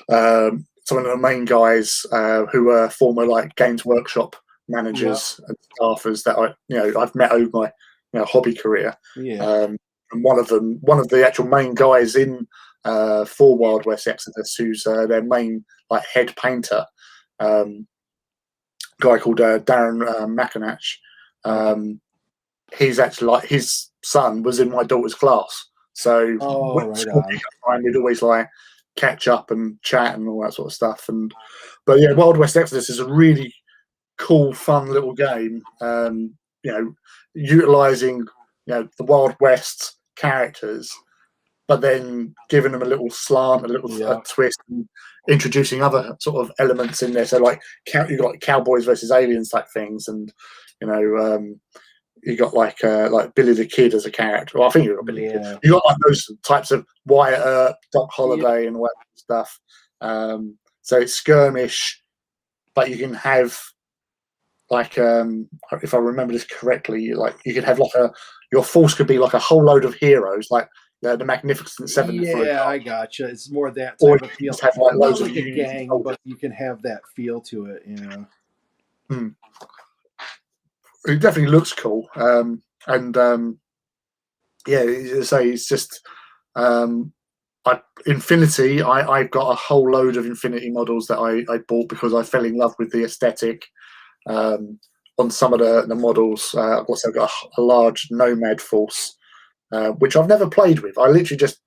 some of the main guys who are former like Games Workshop Yeah. managers and staffers that I've met over my hobby career. Yeah. And one of the actual main guys in for Wild West Exodus, who's their main like head painter, guy called Darren McAnach. Okay. He's actually like his son was in my daughter's class, so Oh, when right school on. pickup time, we'd always like catch up and chat and all that sort of stuff. But yeah, Wild West Exodus is a really cool, fun little game. Utilizing the Wild West characters but then giving them a little slant, a twist, and introducing other sort of elements in there. So like you've got like cowboys versus aliens type things, and you got like Billy the Kid as a character. Well, I think you got Billy the Kid. You got like those types of Wyatt Earp, Doc Holliday, and all that stuff. So it's skirmish, but you can have like if I remember this correctly, like you could have like your force could be like a whole load of heroes, like the Magnificent Seven. Yeah, I gotcha. It's more that or type of feel. have like Not loads like of a gang, but you can have that feel to it. Yeah. It definitely looks cool, yeah, say it's just Infinity. I've got a whole load of Infinity models that I bought because I fell in love with the aesthetic. On some of the models, I've also got a large Nomad force, which I've never played with. I literally just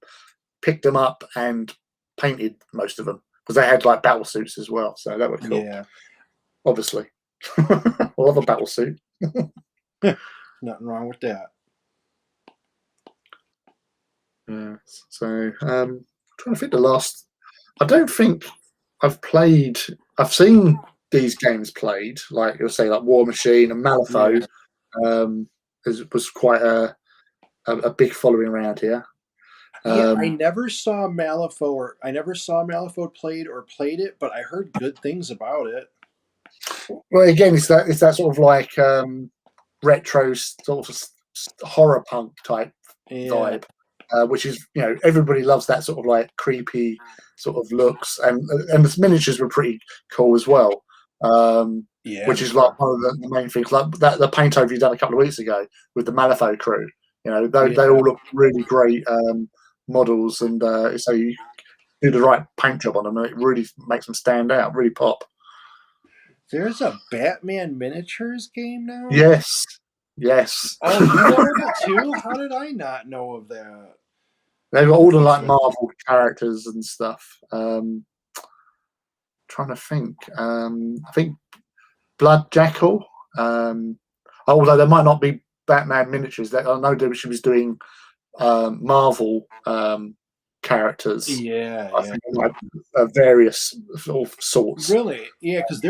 picked them up and painted most of them because they had like battle suits as well, so that was cool. Yeah, obviously. I love a battle suit. nothing wrong with that. Yeah. So trying to think the last. I don't think I've played. I've seen these games played, like you'll say, like War Machine and Malifaux. Was quite a big following around here. Yeah, I never saw Malifaux, or I never saw Malifaux played or played it, but I heard good things about it. Well, again, it's that sort of like retro sort of horror punk type vibe, which is everybody loves that sort of like creepy sort of looks, and the miniatures were pretty cool as well. Which is like one of the main things, like the paint over you done a couple of weeks ago with the Malifaux crew. They all look really great models, and so you do the right paint job on them, and it really makes them stand out, really pop. There's a Batman miniatures game now? Yes. Oh, you know it too? How did I not know of that? They've got all the like Marvel characters and stuff. Trying to think. I think Blood Jackal. Although there might not be Batman miniatures. I know that she was doing Marvel characters. I think like various sorts. Really? Yeah, because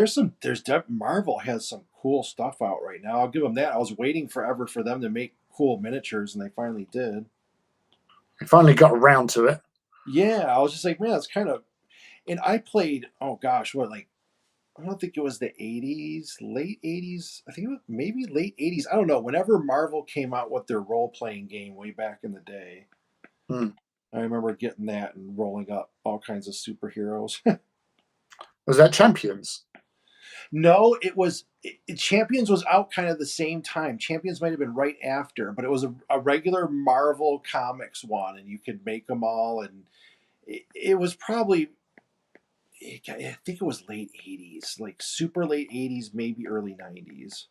Marvel has some cool stuff out right now. I'll give them that. I was waiting forever for them to make cool miniatures, and they finally did. They finally got around to it. Yeah, I was just like, man, it's kind of. And I played. Oh gosh, I don't think it was the 80s, late 80s. I think it was maybe late 80s. I don't know. Whenever Marvel came out with their role playing game way back in the day, I remember getting that and rolling up all kinds of superheroes. Was that Champions? No, it was. Champions was out kind of the same time. Champions might have been right after, but it was a regular Marvel Comics one, and you could make them all. And it was probably. I think it was late 80s, like super late 80s, maybe early 90s.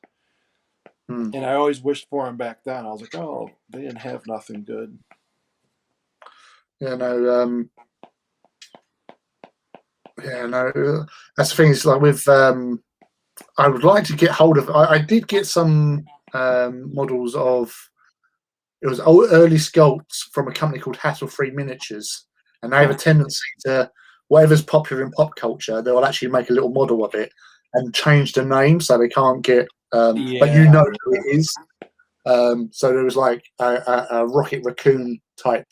And I always wished for them back then. I was like, oh, they didn't have nothing good. Yeah, no. Yeah, no. That's the thing. Is like with. I would like to get hold of. I did get some models of. It was early sculpts from a company called Hassle Free Miniatures, and they have a tendency to whatever's popular in pop culture, they will actually make a little model of it and change the name so they can't get. But you know who it is. So there was like a Rocket Raccoon type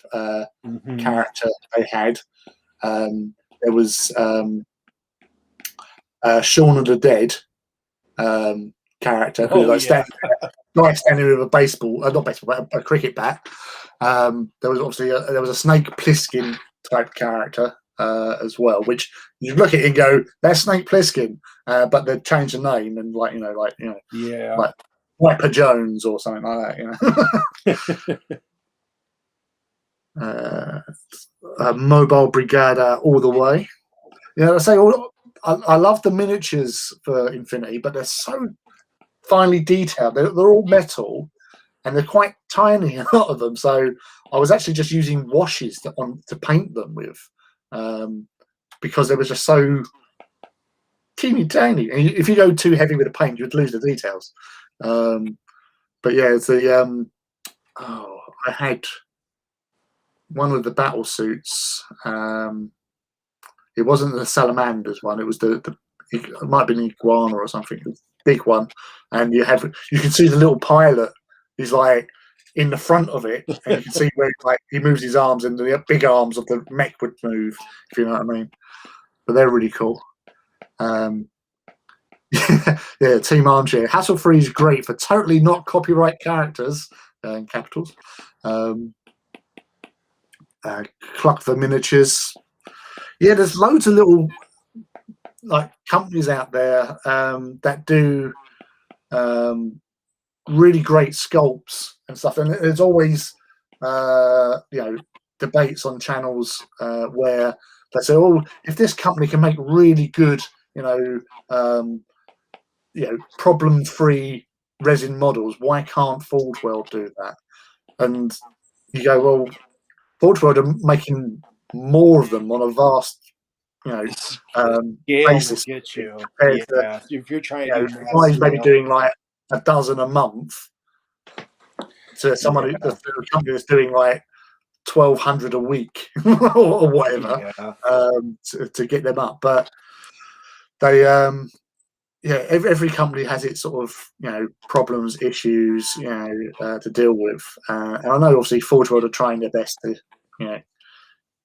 character they had. There was Shaun of the Dead character who standing with a baseball, not baseball, but a cricket bat. There was obviously there was a Snake Plissken type character as well, which you look at it and go, "That's Snake Plissken," but they'd change the name and like Wiper Jones or something like that, Mobile Brigada all the way. I say I love the miniatures for Infinity, but they're so finely detailed. They're all metal, and they're quite tiny, a lot of them. So I was actually just using washes to paint them with, because they were just so teeny tiny. And if you go too heavy with the paint, you'd lose the details. But yeah, it's the I had one of the battle suits. It wasn't the salamanders one. It was it might have been iguana or something. It was a big one, and you can see the little pilot. He's like in the front of it, and you can see where like he moves his arms, and the big arms of the mech would move. If you know what I mean. But they're really cool. Yeah, Team Armchair. Hassle-free is great for totally not copyright characters in capitals. Cluck the Miniatures. Yeah, there's loads of little like companies out there that do really great sculpts and stuff. And there's always debates on channels where they say, "Oh, if this company can make really good, problem-free resin models, why can't Forge World do that?" And you go, "Well, Forge World are making more of them on a vast, Scale will basis get you. compared to, Yeah, if you're trying to do the mass guy's maybe scale, doing like a dozen a month to someone yeah, to a company that's doing like 1,200 a week or whatever, yeah, to get them up." But they, every company has its sort of problems, issues, to deal with, and I know obviously Forge World are trying their best to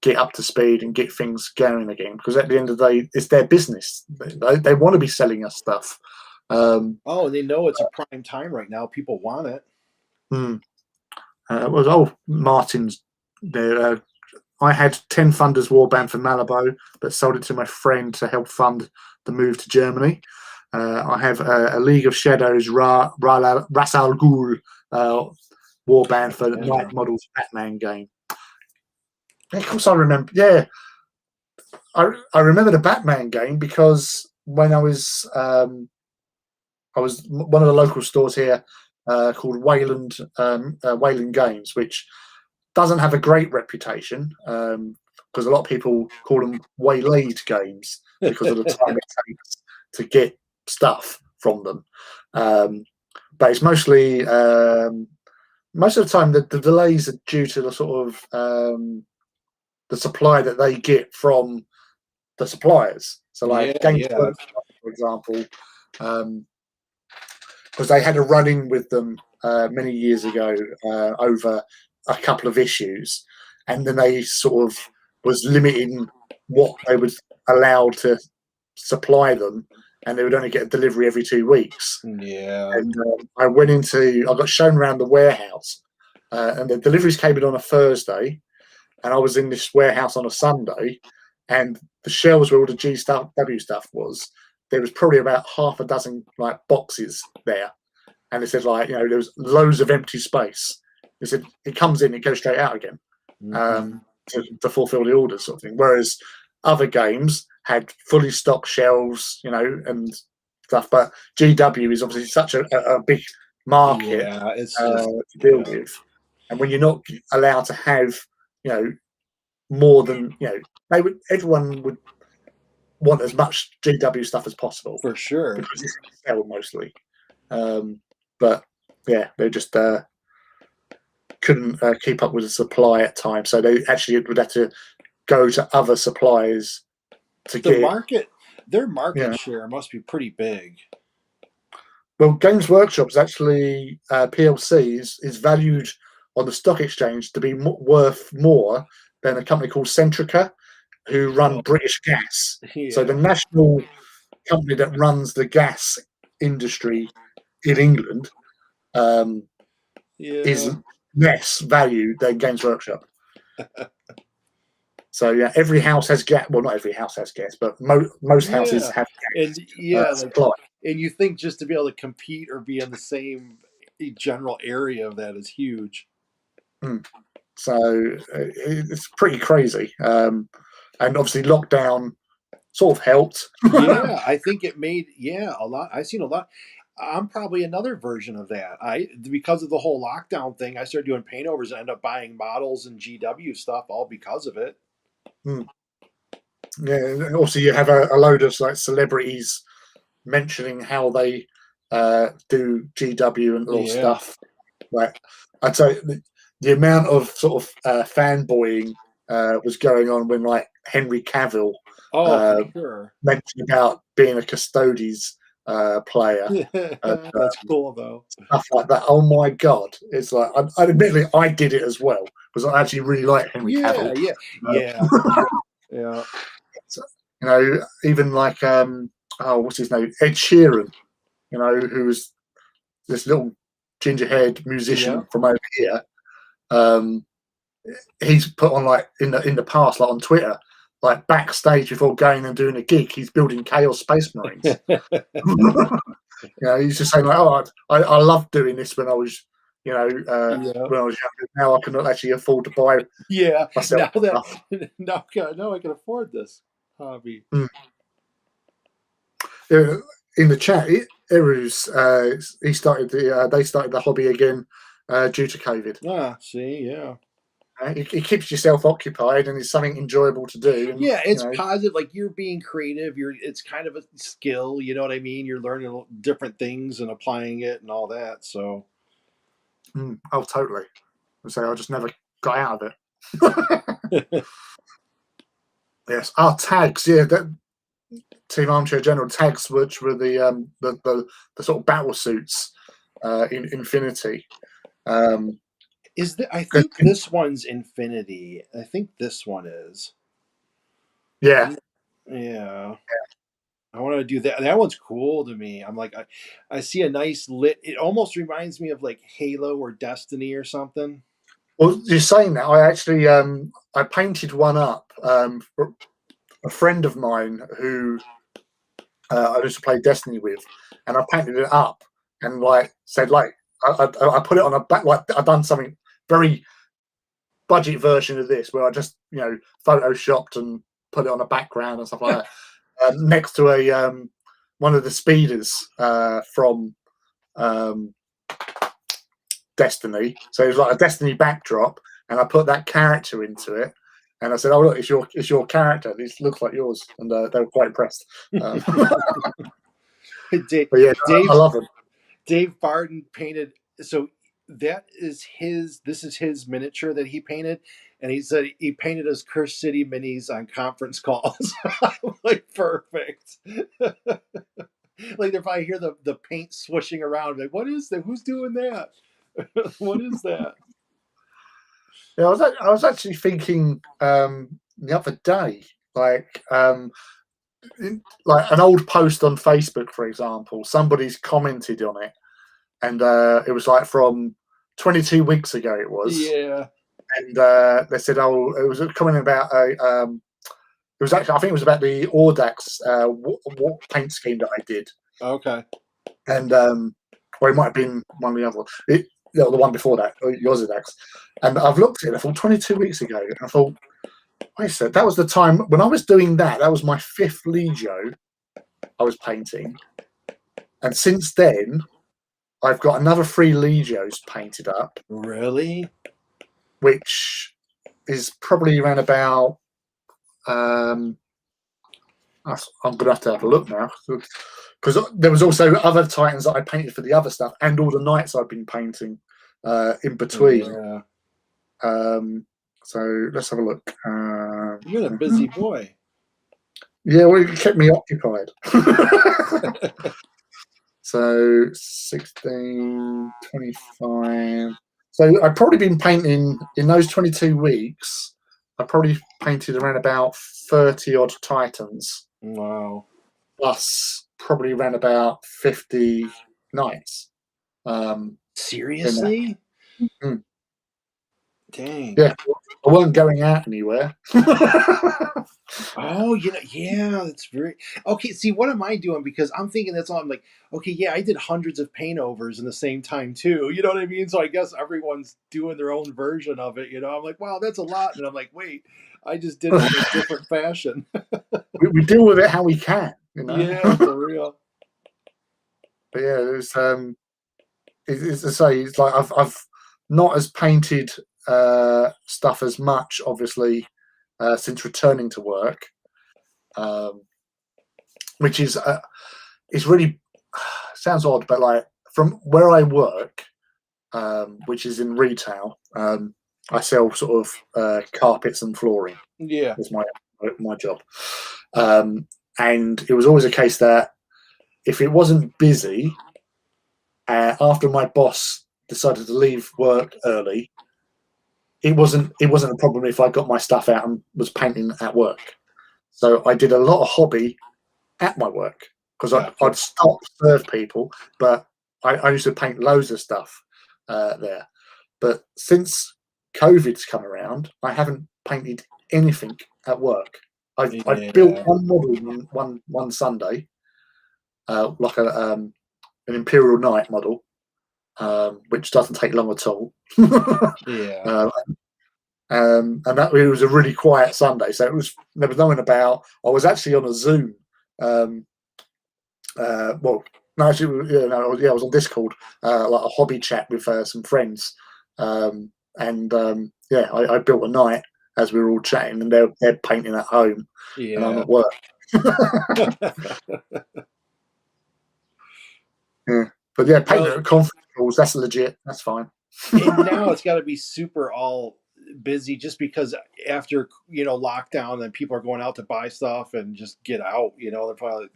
get up to speed and get things going again, because at the end of the day, it's their business. They want to be selling us stuff. Oh, they know it's a prime time right now. People want it. Martin's there. I had 10 Thunders Warband for Malabo, but sold it to my friend to help fund the move to Germany. I have a League of Shadows Ras Al Ghul warband for the Night Models Batman game. Of course, I remember. Yeah, I remember the Batman game because when I was one of the local stores here called Wayland Games, which doesn't have a great reputation because a lot of people call them waylaid games because of the time it takes to get stuff from them. But it's mostly most of the time the delays are due to the sort of the supply that they get from the suppliers. So like Games Workshop, for example, because they had a run-in with them many years ago over a couple of issues, and then they sort of was limiting what they would allow to supply them, and they would only get a delivery every 2 weeks. Yeah. And I got shown around the warehouse, and the deliveries came in on a Thursday, and I was in this warehouse on a Sunday, and the shelves where all the GW stuff was, there was probably about half a dozen like boxes there. And they said there was loads of empty space. They said it comes in, it goes straight out again to fulfill the orders, sort of thing. Whereas other games had fully stocked shelves, and stuff. But GW is obviously such a big market to deal with. And when you're not allowed to have, more than everyone would want as much GW stuff as possible for sure, because it's sell mostly. But yeah, they just couldn't keep up with the supply at times, so they actually would have to go to other suppliers to get their market share must be pretty big. Well, Games Workshop is actually PLC is valued on the stock exchange to be worth more than a company called Centrica, who run British Gas. Yeah. So the national company that runs the gas industry in England is less valued than Games Workshop. So yeah, every house has gas. Well, not every house has gas, but most houses have gas. And you think just to be able to compete or be in the same general area of that is huge. So it's pretty crazy. And obviously lockdown sort of helped. Yeah, I think it made a lot. I've seen a lot. I'm probably another version of that. Because of the whole lockdown thing, I started doing paintovers and ended up buying models and GW stuff all because of it. Yeah, and also you have a load of like celebrities mentioning how they do GW and all stuff. Like I'd say the amount of sort of fanboying was going on when like Henry Cavill Oh, for uh, sure. mentioned about being a Custodes player and That's cool though. stuff like that. Oh my god! It's like admittedly I did it as well because I actually really like Henry Cavill. Yeah, yeah, Uh, yeah, yeah, so, even like oh, what's his name? Ed Sheeran. Who was this little ginger-haired yeah. musician from over here. Um, he's put on like in the past, like on Twitter, like backstage before going and doing a gig, he's building Chaos Space Marines. He's just saying like, "Oh, I loved doing this when I was, Yeah, when I was younger. Now I can actually afford to buy yeah. myself Now that stuff." now I can afford this hobby. Mm. In the chat, Eru's, he started they started the hobby again due to COVID. Ah, see, yeah. It keeps yourself occupied and it's something enjoyable to do. And Yeah, it's positive. Like you're being creative. It's kind of a skill. You know what I mean? You're learning different things and applying it and all that. So oh, totally. So I just never got out of it. Yes, our tags, yeah, that Team Armchair General tags, which were the sort of battle suits in Infinity. Um, is that? I think this one's Infinity. I think this one is. yeah, I'm, yeah. I want to do that. That one's cool to me. I'm like, I see a nice lit. It almost reminds me of like Halo or Destiny or something. well, you're saying that I actually I painted one up for a friend of mine who I used to play Destiny with, and I painted it up and like said like I put it on a back like I've done something very budget version of this where I just photoshopped and put it on a background and stuff like that next to a one of the speeders from um, Destiny. So it was like a Destiny backdrop, and I put that character into it. And I said, "Oh look, it's your character. This looks like yours," and they were quite impressed. Dave, But yeah, I Dave's love them. Dave Barton painted. So that is his. This is his miniature that he painted, and he said he painted his Curse City minis on conference calls. Like perfect. Like if I hear the paint swishing around, like what is that? Who's doing that? What is that? Yeah, I was actually thinking the other day, like like an old post on Facebook, for example, somebody's commented on it, and it was like from 22 weeks ago. It was, Yeah. and they said, "Oh, it was coming about a." It was actually, I think it was about the Audax paint scheme that I did, Okay. and or it might have been one of the other ones. The one before that, yours Audax. And I've looked at it. I thought 22 weeks ago, and I thought, I said that was the time when I was doing that. That was my 5th Legio I was painting, and since then I've got another 3 Legios painted up, Really? which is probably around about. I'm going to have a look now because there was also other Titans that I painted for the other stuff, and all the knights I've been painting in between. Yeah. So let's have a look. You're a busy boy. Yeah, well, it kept me occupied. So 16, 25. So I've probably been painting in those 22 weeks. I probably painted around about 30 odd Titans, Wow. plus probably around about 50 knights. In that. Seriously? Mm. Dang. Yeah, I weren't going out anywhere. Oh, yeah, that's very okay. See, what am I doing? Because I'm thinking that's all. I'm like, okay, yeah, I did hundreds of paintovers in the same time too. You know what I mean? So I guess everyone's doing their own version of it. I'm like, wow, that's a lot. And I'm like, wait, I just did it in a different fashion. We deal with it how we can. Yeah, for real. But yeah, it's to say, it's like I've not as painted stuff as much, obviously, since returning to work, which is really sounds odd, but like from where I work, which is in retail. I sell sort of carpets and flooring. Yeah. Is my job. And it was always a case that if it wasn't busy, after my boss decided to leave work early, it wasn't a problem if I got my stuff out and was painting at work. So I did a lot of hobby at my work because Gotcha. I'd stop serve people, but I used to paint loads of stuff there. But since COVID's come around, I haven't painted anything at work. I've built Yeah. one model one Sunday, like an Imperial Knight model, which doesn't take long at all. Yeah. uh, and that it was a really quiet Sunday, so there was no one about. I was actually on a Zoom. Well, no, actually, I was on Discord, like a hobby chat with some friends, and I built a knight as we were all chatting, and they're painting at home, and I'm Yeah. at work. Yeah. But yeah, painting Well, at conference calls, that's legit. That's fine. and now it's got to be super all busy just because after lockdown, then people are going out to buy stuff and just get out. They're probably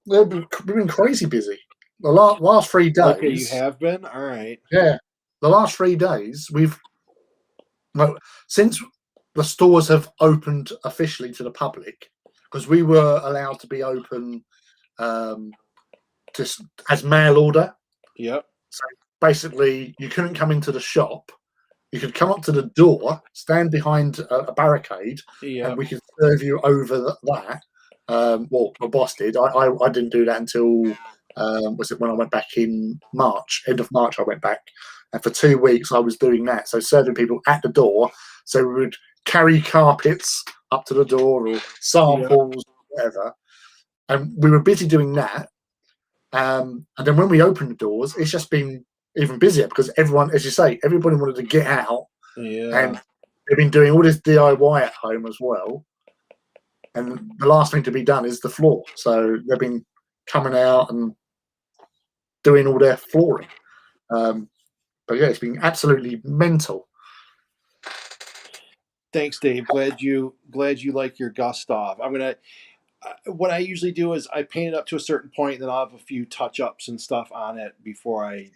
We've been crazy busy. The last 3 okay. You days, have been all right. yeah, the last 3 days, well, since the stores have opened officially to the public, because we were allowed to be open just as mail order. Yep. So basically, you couldn't come into the shop. You could come up to the door, stand behind a barricade, and Yep. we could serve you over that. Well, my boss did. I didn't do that until was it when I went back in March, end of March. I went back, and for 2 weeks I was doing that. So serving people at the door. So we would carry carpets up to the door or Yep. samples, whatever, and we were busy doing that. And then when we opened the doors, it's just been even busier because everyone, as you say, everybody wanted to get out, Yeah. and they've been doing all this DIY at home as well. And the last thing to be done is the floor. So they've been coming out and doing all their flooring. But yeah, it's been absolutely mental. Thanks, Dave. Glad you like your Gustav. I'm gonna. What I usually do is I paint it up to a certain point, and then I'll have a few touch ups and stuff on it before I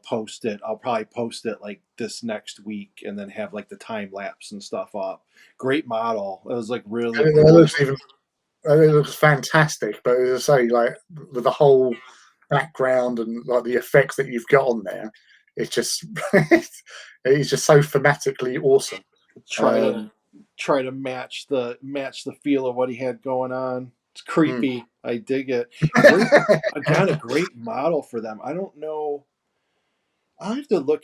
post it. I'll probably post it like this next week, and then have like the time lapse and stuff up. Great model. It was like really It cool. looks even it looks fantastic. But as I say, like the whole background and like the effects that you've got on there, it's just it's just so thematically awesome. Try to Um, try to match the feel of what he had going on. It's mm. creepy. I dig it. Great, again, a great model for them. I don't know. I'll have to look.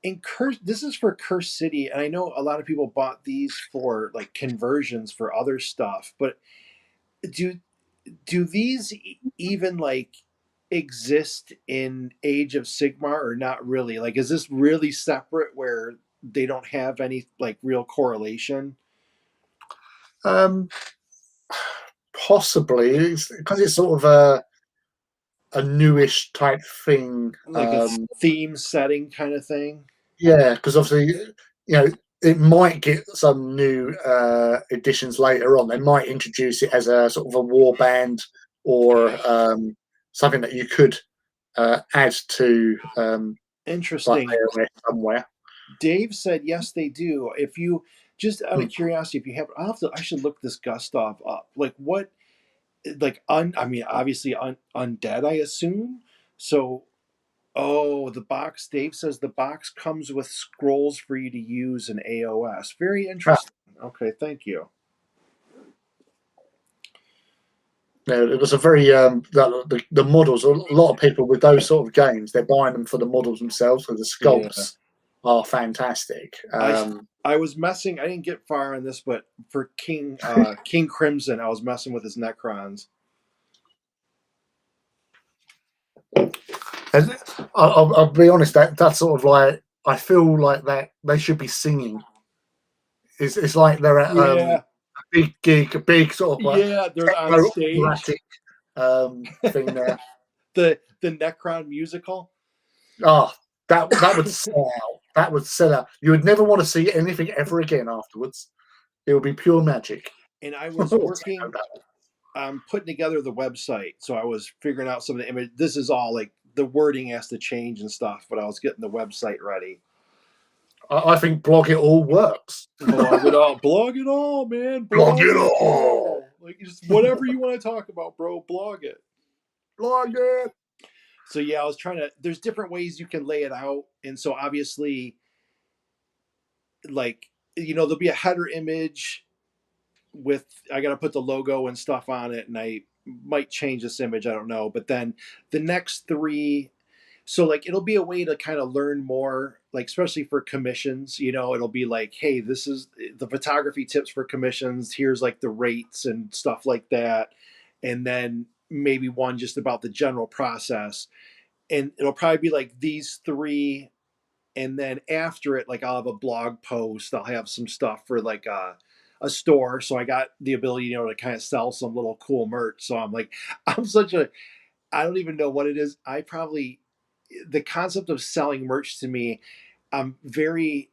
In Curse, this is for Curse City, and I know a lot of people bought these for like conversions for other stuff. But do do these even like exist in Age of Sigmar or not really? Like, is this really separate where they don't have any like real correlation? um, Possibly because it's sort of a newish type thing. Like a theme setting kind of thing? Yeah, because obviously, you know, it might get some new editions later on. They might introduce it as a sort of a war band or something that you could add to like Interesting. there somewhere. Dave said yes, they do. If you just out Hmm. of curiosity, if you have, I should look this Gustav up. Like what? Like I mean, obviously undead. I assume. So, oh, the box. Dave says the box comes with scrolls for you to use in AOS. Very Ah, interesting. Okay, thank you. no, it was a very the models. A lot of people with those sort of games, they're buying them for the models themselves. So the Yeah, sculpts are fantastic. I I was messing. I didn't get far on this, but for King Crimson, I was messing with his Necrons. And I'll be honest, that's sort of like I feel like that they should be singing. It's like they're at Yeah, a big gig, a big sort of yeah, they're on techno stage. operatic thing there. The Necron musical. Oh, That would sell out. That would sell out. You would never want to see anything ever again afterwards. It would be pure magic. And I was working putting together the website, so I was figuring out some of the image. This is all like the wording has to change and stuff, but I was getting the website ready. I think blog it all works. Blog it all, man. Blog it all. Like just whatever you want to talk about, bro. Blog it. Blog it. So yeah, I was trying to. There's different ways you can lay it out, and so obviously, like there'll be a header image with I got to put the logo and stuff on it, and I might change this image. I don't know, but then the next three. So like it'll be a way to kind of learn more, like especially for commissions. It'll be like, hey, this is the photography tips for commissions. Here's like the rates and stuff like that, and then maybe one just about the general process. And it'll probably be like these three, and then after it, like I'll have a blog post. I'll have some stuff for like a store, so I got the ability, to kind of sell some little cool merch. So I'm like, I'm such a, I don't even know what it is. The concept of selling merch to me, I'm very,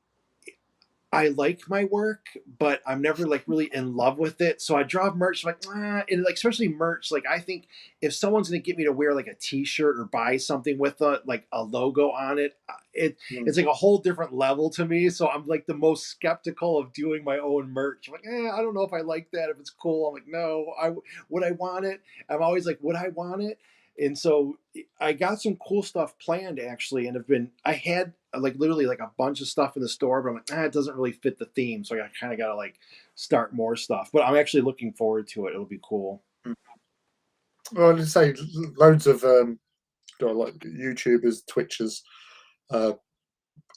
I like my work, but I'm never like really in love with it. So I draw merch like, and like especially merch. Like I think if someone's gonna get me to wear like a T-shirt or buy something with a logo on it, it's like a whole different level to me. So I'm like the most skeptical of doing my own merch. I'm like, I don't know if I like that. If it's cool, I'm like, no. Would I want it? I'm always like, would I want it? And so I got some cool stuff planned actually, and I had like literally like a bunch of stuff in the store, but I'm like, it doesn't really fit the theme, so I kind of got to like start more stuff. But I'm actually looking forward to it. It'll be cool. Well, I'd say loads of like YouTubers, Twitchers,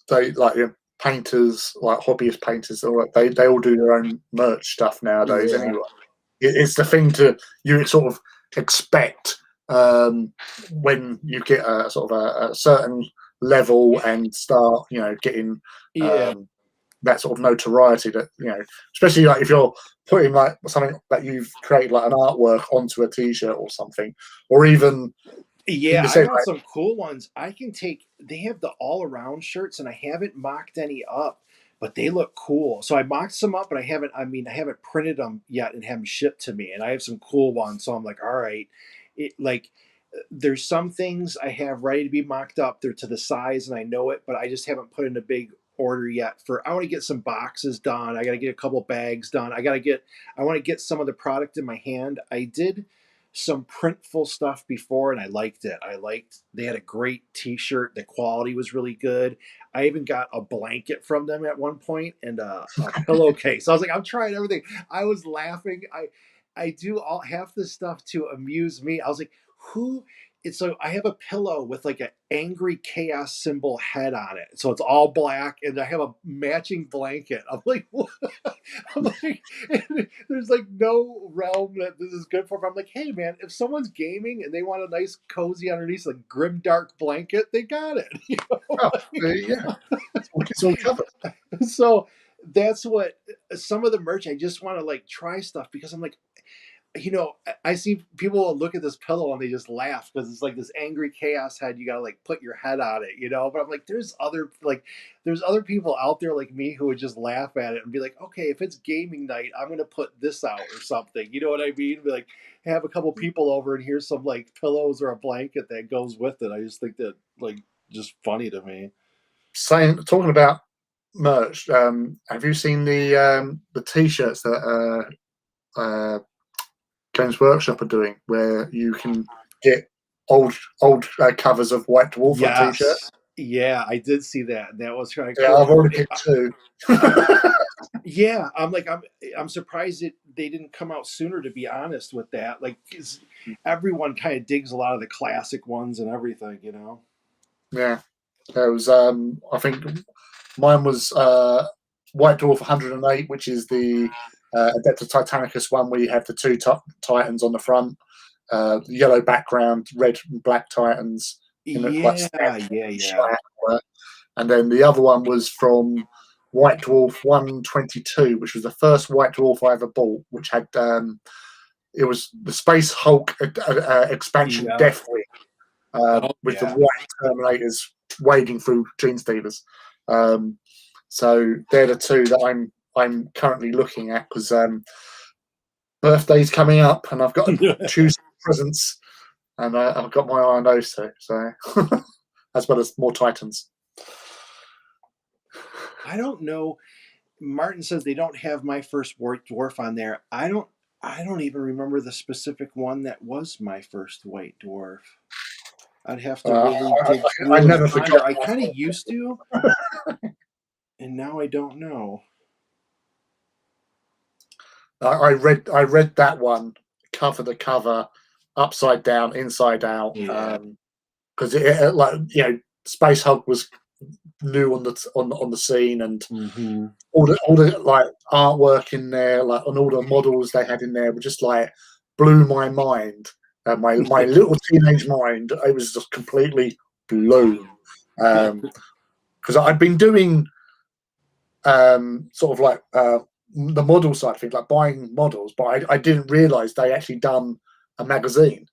they like painters, like hobbyist painters, or they all do their own merch stuff nowadays. Yeah. Anyway, it's the thing you sort of expect when you get a sort of a certain level and start, getting that sort of notoriety that, especially like if you're putting like something that you've created like an artwork onto a T-shirt or something, or even Yeah, I got some cool ones. They have the all around shirts, and I haven't mocked any up, but they look cool. So I mocked some up, but I haven't printed them yet and have them shipped to me. And I have some cool ones. So I'm like, all right, there's some things I have ready to be mocked up. They're to the size and I know it, but I just haven't put in a big order yet I want to get some boxes done. I got to get a couple bags done. I want to get some of the product in my hand. I did some printful stuff before and I liked it. They had a great t-shirt. The quality was really good. I even got a blanket from them at one point and a pillowcase. I was like, I'm trying everything. I was laughing. I do all half this stuff to amuse me. I was like, so I have a pillow with like an angry chaos symbol head on it. So it's all black and I have a matching blanket. I'm like, what? I'm like, there's like no realm that this is good for. But I'm like, hey man, if someone's gaming and they want a nice cozy underneath, like grim dark blanket, they got it. yeah, it's all covered. So that's what some of the merch I just want to like try stuff because I'm like, I see people will look at this pillow and they just laugh because it's like this angry chaos head. You got to like put your head on it, but I'm like, there's other people out there like me who would just laugh at it and be like, okay, if it's gaming night, I'm going to put this out or something. You know what I mean? Be like, have a couple people over and here's some like pillows or a blanket that goes with it. I just think that like just funny to me. Talking about merch, have you seen the T-shirts that Games Workshop are doing, where you can get old covers of White Dwarf on T-shirts? Yeah, I did see that. That was kind of cool. I've already picked two. Yeah, I'm surprised they didn't come out sooner. To be honest with that, like everyone kind of digs a lot of the classic ones and everything, Yeah, there was. I think mine was White Dwarf 108, which is the Adeptus Titanicus one where you have the two titans on the front, yellow background, red and black titans. Yeah. And then the other one was from White Dwarf 122, which was the first White Dwarf I ever bought, which had it was the Space Hulk expansion Deathwing with the white Terminators wading through Gene Stealers. So they're the two that I'm currently looking at, because birthday's coming up and I've got to choose presents, and I've got my eye on those two. So as well as more Titans. I don't know. Martin says they don't have my first white dwarf on there. I don't even remember the specific one that was my first white dwarf. I'd have to really dig through I and never ponder. forgot. I kind of used to, and now I don't know. I read that one cover to cover, upside down, inside out, because it like, you know, Space Hulk was new on the scene, and all the like artwork in there, like on all the models they had in there, were just like blew my mind. My little teenage mind, it was just completely blown, because I'd been doing sort of like the model side of things, like buying models, but I didn't realize they actually done a magazine,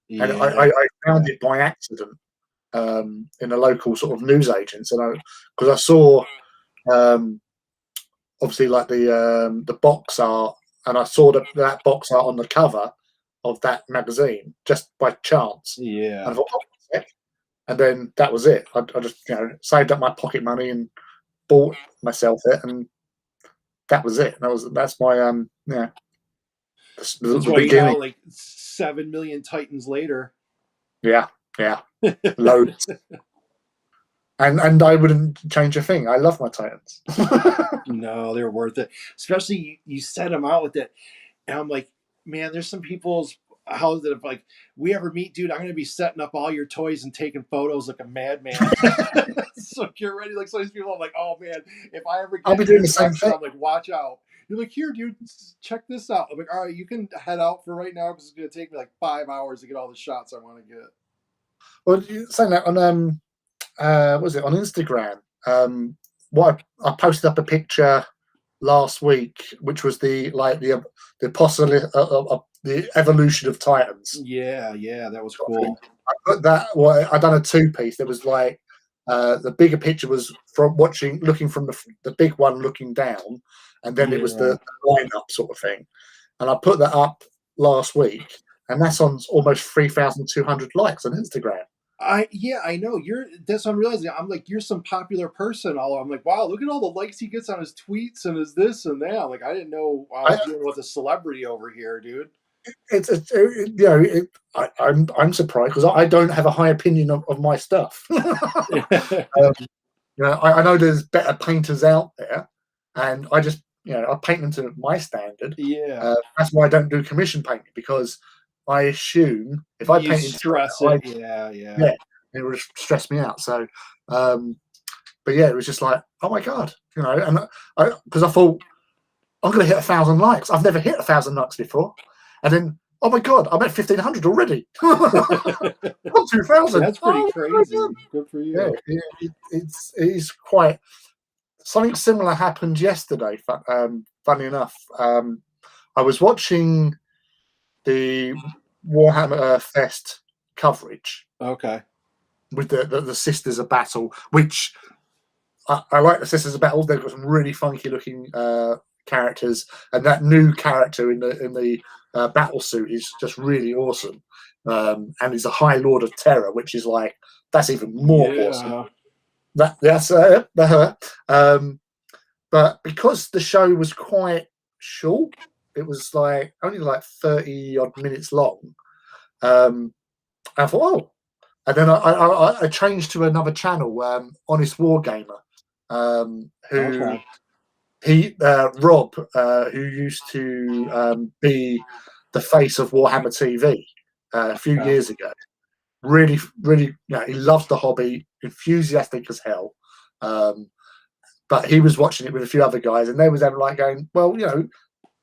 and I found it by accident in a local sort of news agents, and because I saw obviously like the box art, and I saw that box art on the cover of that magazine just by chance. Yeah. And I thought, oh, and then that was it. I just, you know, saved up my pocket money and bought myself it, and that was it. That's my yeah. That's why now, like 7 million Titans later. Yeah, loads. And I wouldn't change a thing. I love my Titans. No, they're worth it. Especially you set them out with it, and I'm like, man, there's some people's houses that if like we ever meet, dude, I'm gonna be setting up all your toys and taking photos like a madman. So get ready, like some of these people. I'm like, oh man, if I ever get I'll be doing the same thing. I'm like, watch out. You're like, here, dude, check this out. I'm like, all right, you can head out for right now because it's gonna take me like 5 hours to get all the shots I want to get. Well, you saying that on was it on Instagram? What I posted up a picture last week, which was the evolution of Titans. Yeah, that was cool. I put that. Well, I done a 2-piece. There was like the bigger picture was from looking from the big one looking down, and then it was the lineup sort of thing. And I put that up last week, and that's on almost 3,200 likes on Instagram. I know that's what I'm realizing. I'm like, you're some popular person. I'm like, wow, look at all the likes he gets on his tweets and his this and that. Like, I didn't know I was dealing with a celebrity over here, dude. I'm surprised because I don't have a high opinion of my stuff. I know there's better painters out there, and I just I paint them to my standard. Yeah, that's why I don't do commission painting, because I assume if I paint stress it, yeah, it would stress me out. So, but yeah, it was just like, oh my god, and because I thought I'm going to hit 1,000 likes. I've never hit 1,000 likes before, and then oh my god, I'm at 1,500 already. I'm 2,000. That's pretty crazy. Good for you. Yeah, it's quite. Something similar happened yesterday. Funny enough, I was watching the Warhammerfest coverage. Okay. With the Sisters of Battle, which I like the Sisters of Battle. They've got some really funky looking characters, and that new character in the battle suit is just really awesome. And he's a High Lord of Terror, which is like that's even more awesome. That's but because the show was quite short, it was like only like 30 odd minutes long. I thought, oh, and then I changed to another channel, Honest Wargamer, who Rob, who used to be the face of Warhammer TV a few years ago. Really, really, he loves the hobby, enthusiastic as hell. But he was watching it with a few other guys, and they was ever like going, well,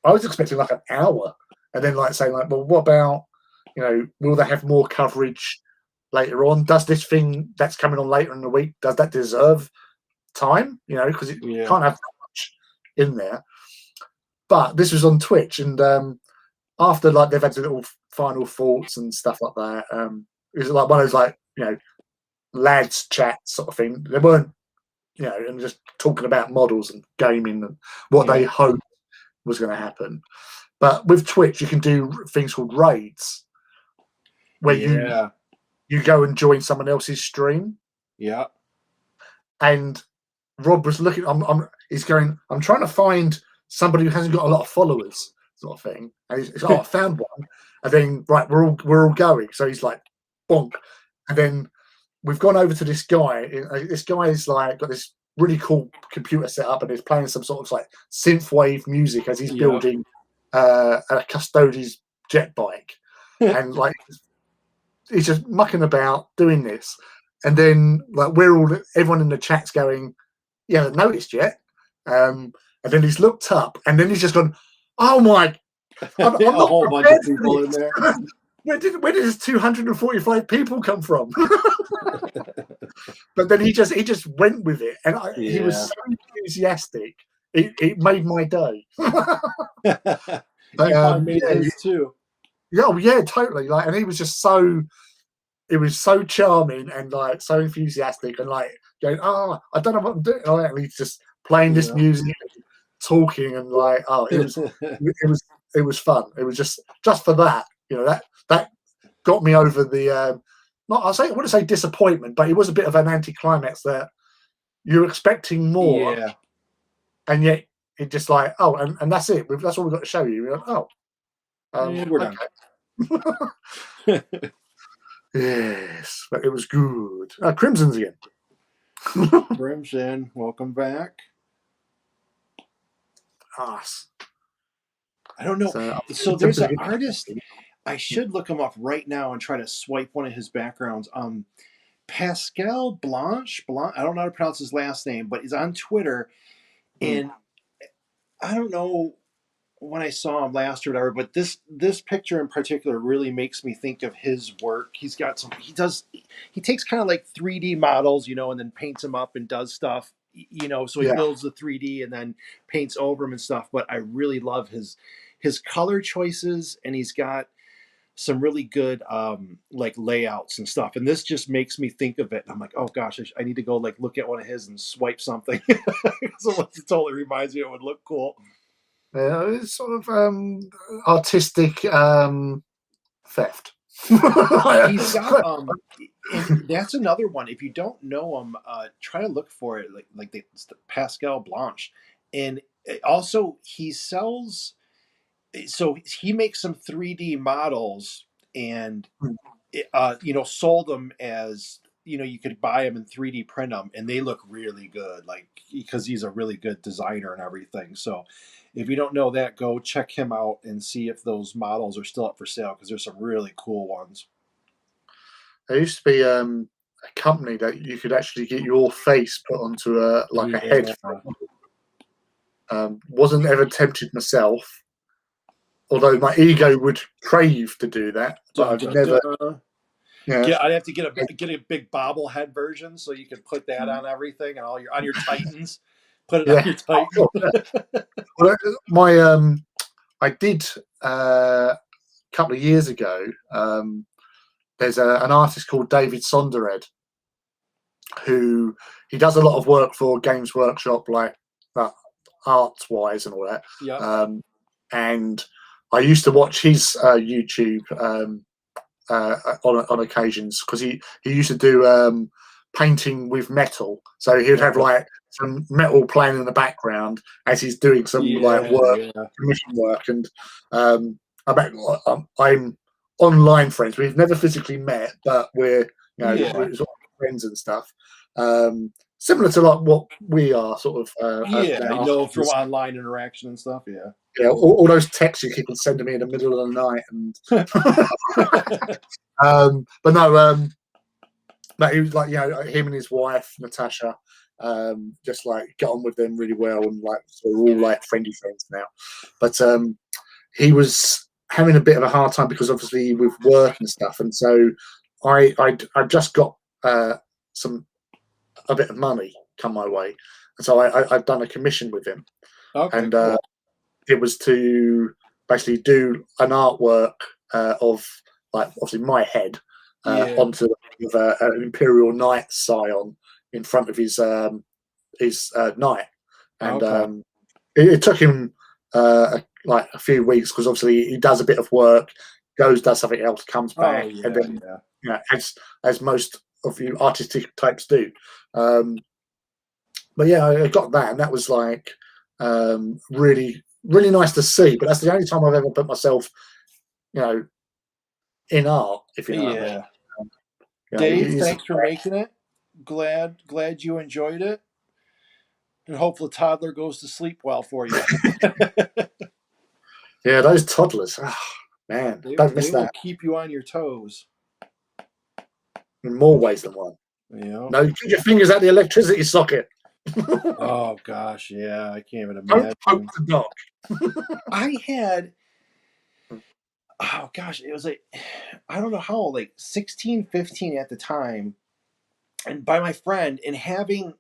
I was expecting like an hour, and then like saying like, well, what about, will they have more coverage later on? Does this thing that's coming on later in the week, does that deserve time? Because it can't have that much in there. But this was on Twitch, and after like they've had little final thoughts and stuff like that, it was like one of those like lads chat sort of thing. They weren't, and just talking about models and gaming and what they Yeah. hoped was going to happen. But with Twitch, you can do things called raids, where Yeah. you go and join someone else's stream. Yeah. And Rob was looking. He's going. I'm trying to find somebody who hasn't got a lot of followers, sort of thing. And he's I found one. And then right, we're all going. So he's like, bonk. And then we've gone over to this guy. This guy is like got this really cool computer set up, and he's playing some sort of like synthwave music as he's Yeah. building a Custodes jet bike, and like he's just mucking about doing this. And then like everyone in the chat's going, "You haven't noticed yet." And then he's looked up, and then he's just gone, "Oh my! I'm A not whole bunch of prepared for people in this. there. Where did this 245 people come from?" But then he just went with it, and he was so enthusiastic. It made my day. You probably made his too. Yeah, totally. Like, and he was just so. It was so charming and like so enthusiastic and like going, "Oh, I don't know what I'm doing." And he's just playing this music, talking, and like, it was fun. It was just for that, that got me over the not I wouldn't say disappointment, but it was a bit of an anticlimax that you're expecting more, Yeah. and yet it just like, oh, and that's it. That's all we've got to show you. You're like, And we're done. Yes, but it was good. Crimson's again. Crimson, welcome back. Us. I don't know. So there's an artist. I should look him up right now and try to swipe one of his backgrounds. Pascal Blanche. I don't know how to pronounce his last name, but he's on Twitter, and I don't know when I saw him last or whatever, but this picture in particular really makes me think of his work. He's got he takes kind of like 3D models, and then paints them up and does stuff, so he builds the 3D and then paints over them and stuff. But I really love his color choices, and he's got some really good like layouts and stuff. And this just makes me think of it. I'm like, oh gosh, I need to go like look at one of his and swipe something. So it totally reminds me it would look cool. It's sort of artistic theft. He's got and that's another one. If you don't know him, try to look for it. Like the Pascal Blanche, and also he sells. So he makes some 3D models and sold them as you could buy them and 3D print them, and they look really good. Like because he's a really good designer and everything. So if you don't know that, go check him out and see if those models are still up for sale because there's some really cool ones. There used to be a company that you could actually get your face put onto a head. Wasn't ever tempted myself, although my ego would crave to do that, but I've never. Yeah, I'd have to get a big bobblehead version so you can put that on everything and on your Titans. Put it on your Titan. Well, I did a couple of years ago. There's an artist called David Sondered who he does a lot of work for Games Workshop, like arts wise and all that. Yeah. And I used to watch his YouTube on occasions because he used to do painting with metal. So he would have like some metal playing in the background as he's doing some commission work. And I'm online friends. We've never physically met, but we're we're sort of friends and stuff. Similar to like what we are, sort of. I know from online interaction and stuff. Yeah. Yeah, all those texts you keep sending me in the middle of the night, and but no, but he was like, him and his wife Natasha, just like get on with them really well, and like so we're all like friendly friends now. But he was having a bit of a hard time because obviously with work and stuff, and so I just got a bit of money come my way, and so I'd done a commission with him, and cool. It was to basically do an artwork of like obviously my head onto with an Imperial Knight scion in front of his knight, and Okay. it took him like a few weeks because obviously he does a bit of work, goes does something else, comes Oh back, and yeah, then yeah. as most of you artistic types do. But yeah, I got that, and that was like really really nice to see. But that's the only time I've ever put myself, you know, in art, if you know what I mean. Yeah. It Dave, is, thanks for making it. Glad you enjoyed it. And hopefully toddler goes to sleep well for you. yeah, those toddlers, oh, man, don't miss They will that keep you on your toes. in more ways than one. You know? No, get your fingers out the electricity socket. Oh gosh, yeah, I can't even Don't poke imagine. the dog. I had oh gosh, it was like I don't know how old, like 16, 15 at the time, and by my friend and having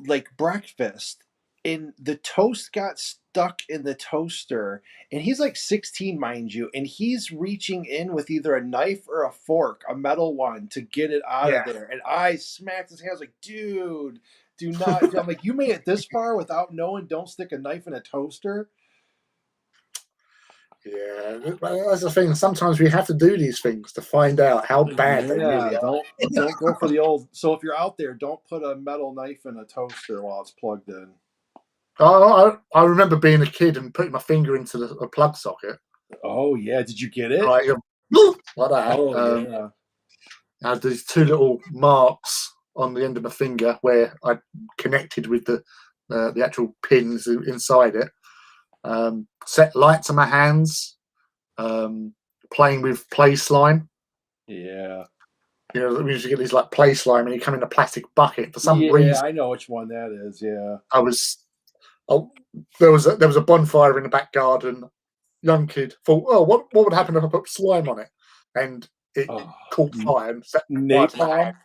like breakfast and the toast got stuck in the toaster and he's like 16 mind you and he's reaching in with either a knife or a fork, a metal one, to get it out of Yeah. there and I smacked his hands like, dude, do not. I'm like, you made it this far without knowing don't stick a knife in a toaster. Yeah, that's the thing. Sometimes we have to do these things to find out how bad they Yeah, really are. don't go for the old. So if you're out there, don't put a metal knife in a toaster while it's plugged in. I remember being a kid and putting my finger into a plug socket, Oh yeah, did you get it? like, like that. Oh yeah. I had these two little marks on the end of my finger where I connected with the actual pins inside it. Set lights on my hands. Playing with play slime. Yeah. You know, we usually get these like play slime, and you come in a plastic bucket. For some Yeah, reason, I know which one that is. Yeah. I was oh, there was a bonfire in the back garden. Young kid thought, oh, what would happen if I put slime on it? And it Oh, caught fire and set fire to my hand.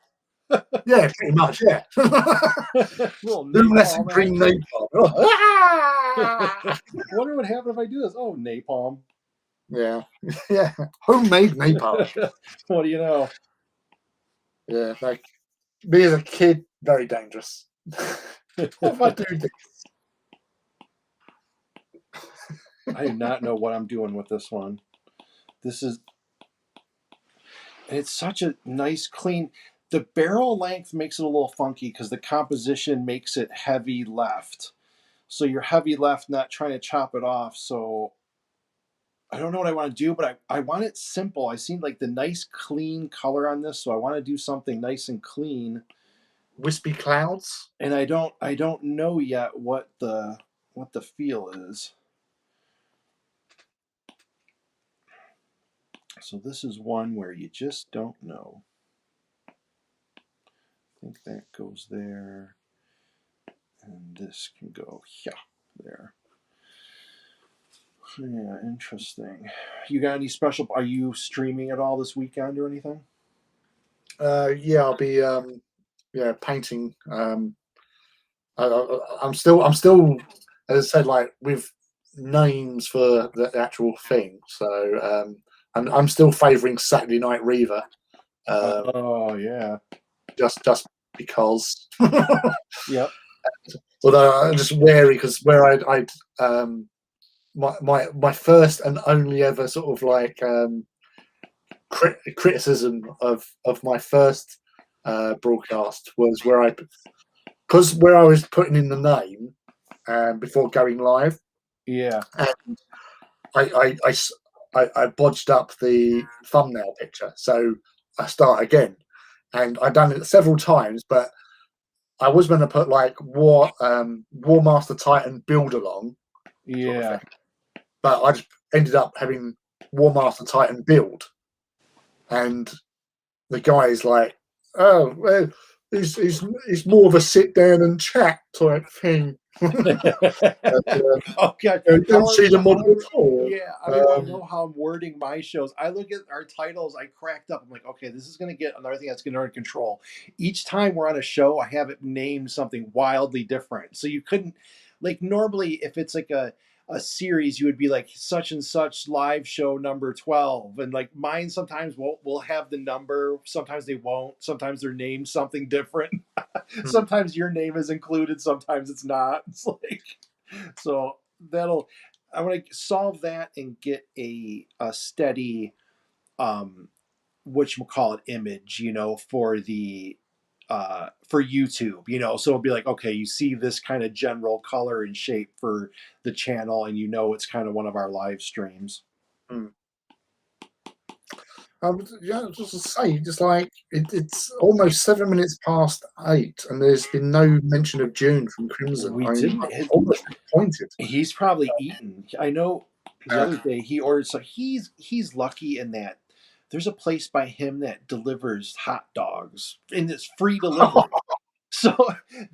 napalm. Yeah, pretty much. Yeah, Little luminescent napalm green action. napalm. Ah! Wonder what happened if I do this. Oh, napalm. Yeah, yeah, homemade napalm. What do you know? Yeah, like me as a kid, very dangerous. What if I do this? I do not know what I'm doing with this one. This is it's such a nice clean. The barrel length makes it a little funky because the composition makes it heavy left. So you're heavy left, not trying to chop it off. So I don't know what I want to do, but I want it simple. I seen like the nice clean color on this, so I want to do something nice and clean. Wispy clouds. And I don't know yet what the feel is. So this is one where you just don't know. I think that goes there, and this can go there. Yeah, interesting. You got any special? Are you streaming at all this weekend or anything? Yeah, I'll be yeah painting. I'm still, as I said, like with names for the actual thing. So I'm still favouring Saturday Night Reaver, um, Oh yeah. just because. Yep. Although I'm just wary because where I'd my first and only ever sort of like criticism of my first broadcast was where I was putting in the name before going live, Yeah. and I bodged up the thumbnail picture, so I start again, and I've done it several times, but I was going to put like War Master Titan build along sort of Yeah. thing, but I just ended up having War Master Titan build, and the guy is like, "Oh, well, he's more of a sit down and chat type thing." Oh god, Don't see the model how at all. yeah, I don't even know how I'm wording my shows. I look at our titles, I cracked up. I'm like, okay, this is gonna get another thing that's gonna under control. Each time we're on a show, I have it named something wildly different. So you couldn't like normally if it's like a series, you would be like such and such live show number 12, and like mine sometimes won't will have the number, sometimes they won't, sometimes they're named something different. Mm. Sometimes your name is included, sometimes it's not. It's like, so that'll, I want to solve that and get a steady whatchamacallit image, for the for YouTube, so it'll be like, okay, you see this kind of general color and shape for the channel, and it's kind of one of our live streams. Mm. Yeah, just to say, just like it's almost 7 minutes past 8, and there's been no mention of June from Crimson. We I'm didn't almost disappointed. He's probably eaten. I know the Uh, other day he ordered, so he's lucky in that there's a place by him that delivers hot dogs, and it's free delivery. So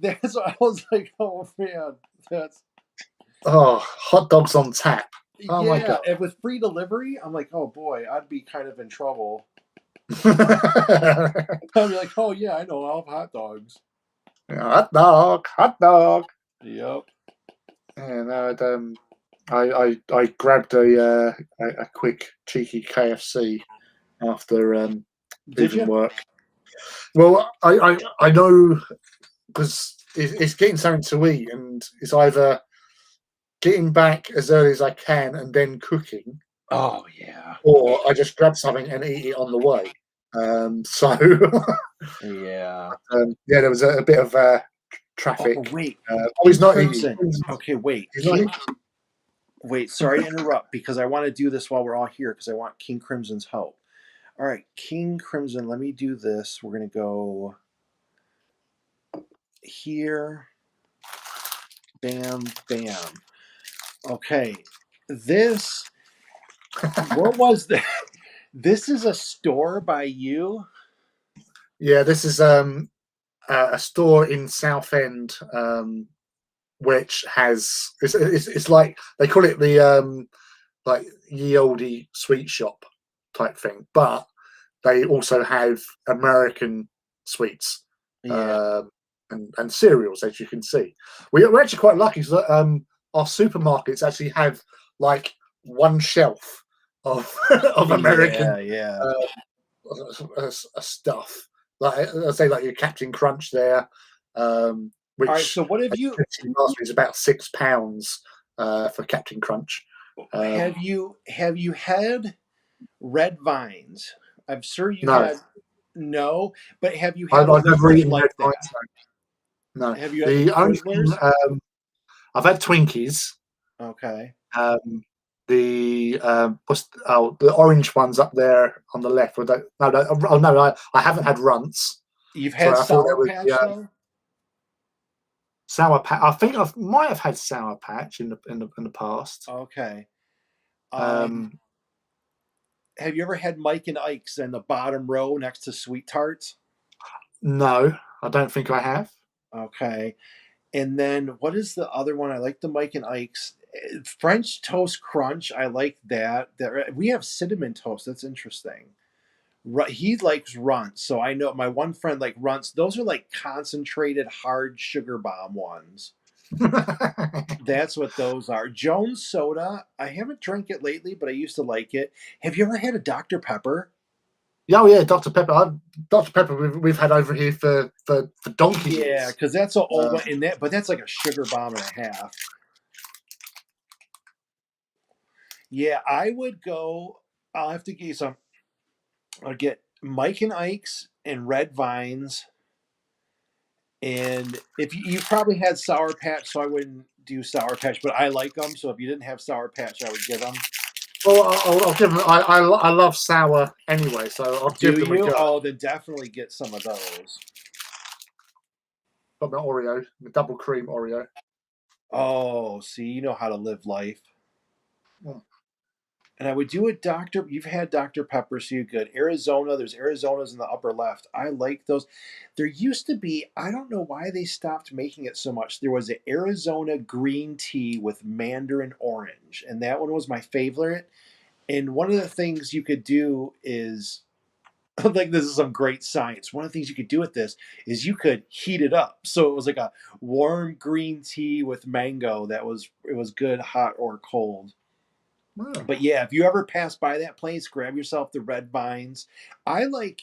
that's what I was like, oh man, that's oh, hot dogs on tap. Oh my yeah. god. And with free delivery, I'm like, oh boy, I'd be kind of in trouble. I'd be like, oh yeah, I know, I'll have hot dogs. Hot dog, hot dog. Yep. Yeah, no, I grabbed a quick cheeky KFC after Did leaving you? work. Well, I know because it's getting something to eat, and it's either getting back as early as I can and then cooking, Oh yeah. or I just grab something and eat it on the way. So Yeah. yeah, there was a bit of Oh traffic. wait, Oh, King he's not eating. Crimson. Okay, wait, He's not King. eating. Wait, sorry to interrupt, because I want to do this while we're all here, because I want King Crimson's help. All right, King Crimson, let me do this. We're going to go here. Bam, bam. Okay. This, what was that? This is a store by you? Yeah, this is a store in Southend, which has it's like they call it the like ye olde sweet shop type thing, but they also have American sweets Yeah. um, and cereals, as you can see. We're actually quite lucky that our supermarkets actually have like one shelf of of American Yeah, yeah. stuff. Like I say, like your Captain Crunch there, All right, which so what have you is about £6 for Captain Crunch. have Um, you have you had red vines? I'm sure you no, had. No, but have you had I've a never licorice eaten red like vines. that? No, Have you had the the only thing Twizzlers? I've had Twinkies. Okay. The the orange ones up there on the left. No, I haven't had runts. You've had Sorry, I thought Sour there was the Patch though? Sour Patch. I think I might have had Sour Patch in the past. Okay. Um, Um, have you ever had Mike and Ike's in the bottom row next to Sweet Tarts? no, I don't think I have. Okay. And then what is the other one? I like the Mike and Ike's French Toast Crunch. I like that. We have cinnamon toast. That's interesting. He likes runts, so I know my one friend like runts. Those are like concentrated hard sugar bomb ones. That's what those are. Jones Soda. I haven't drank it lately, but I used to like it. Have you ever had a Dr Pepper? Yeah, oh yeah, Dr Pepper. Dr Pepper we've had over here for donkey's Yeah, years. because that's an old Uh, one. In that, but that's like a sugar bomb and a half. Yeah, I would go. I'll have to get you some. I'll get Mike and Ike's and Red Vines. And if you probably had Sour Patch, so I wouldn't do Sour Patch, but I like them. So if you didn't have Sour Patch, I would give them. well, I'll give them. I love sour anyway, so I'll give Do them a you? go. Oh, then definitely get some of those. Got my Oreo, the double cream Oreo. Oh, see, you know how to live life. Mm. And I would do a Dr. You've had Dr. Pepper, so you good. Arizona, there's Arizona's in the upper left. I like those. There used to be, I don't know why they stopped making it so much. There was an Arizona green tea with mandarin orange, and that one was my favorite. And one of the things you could do is like this is some great science. One of the things you could do with this is you could heat it up. So it was like a warm green tea with mango that was good hot or cold. Wow. But yeah, if you ever pass by that place, grab yourself the red vines. I like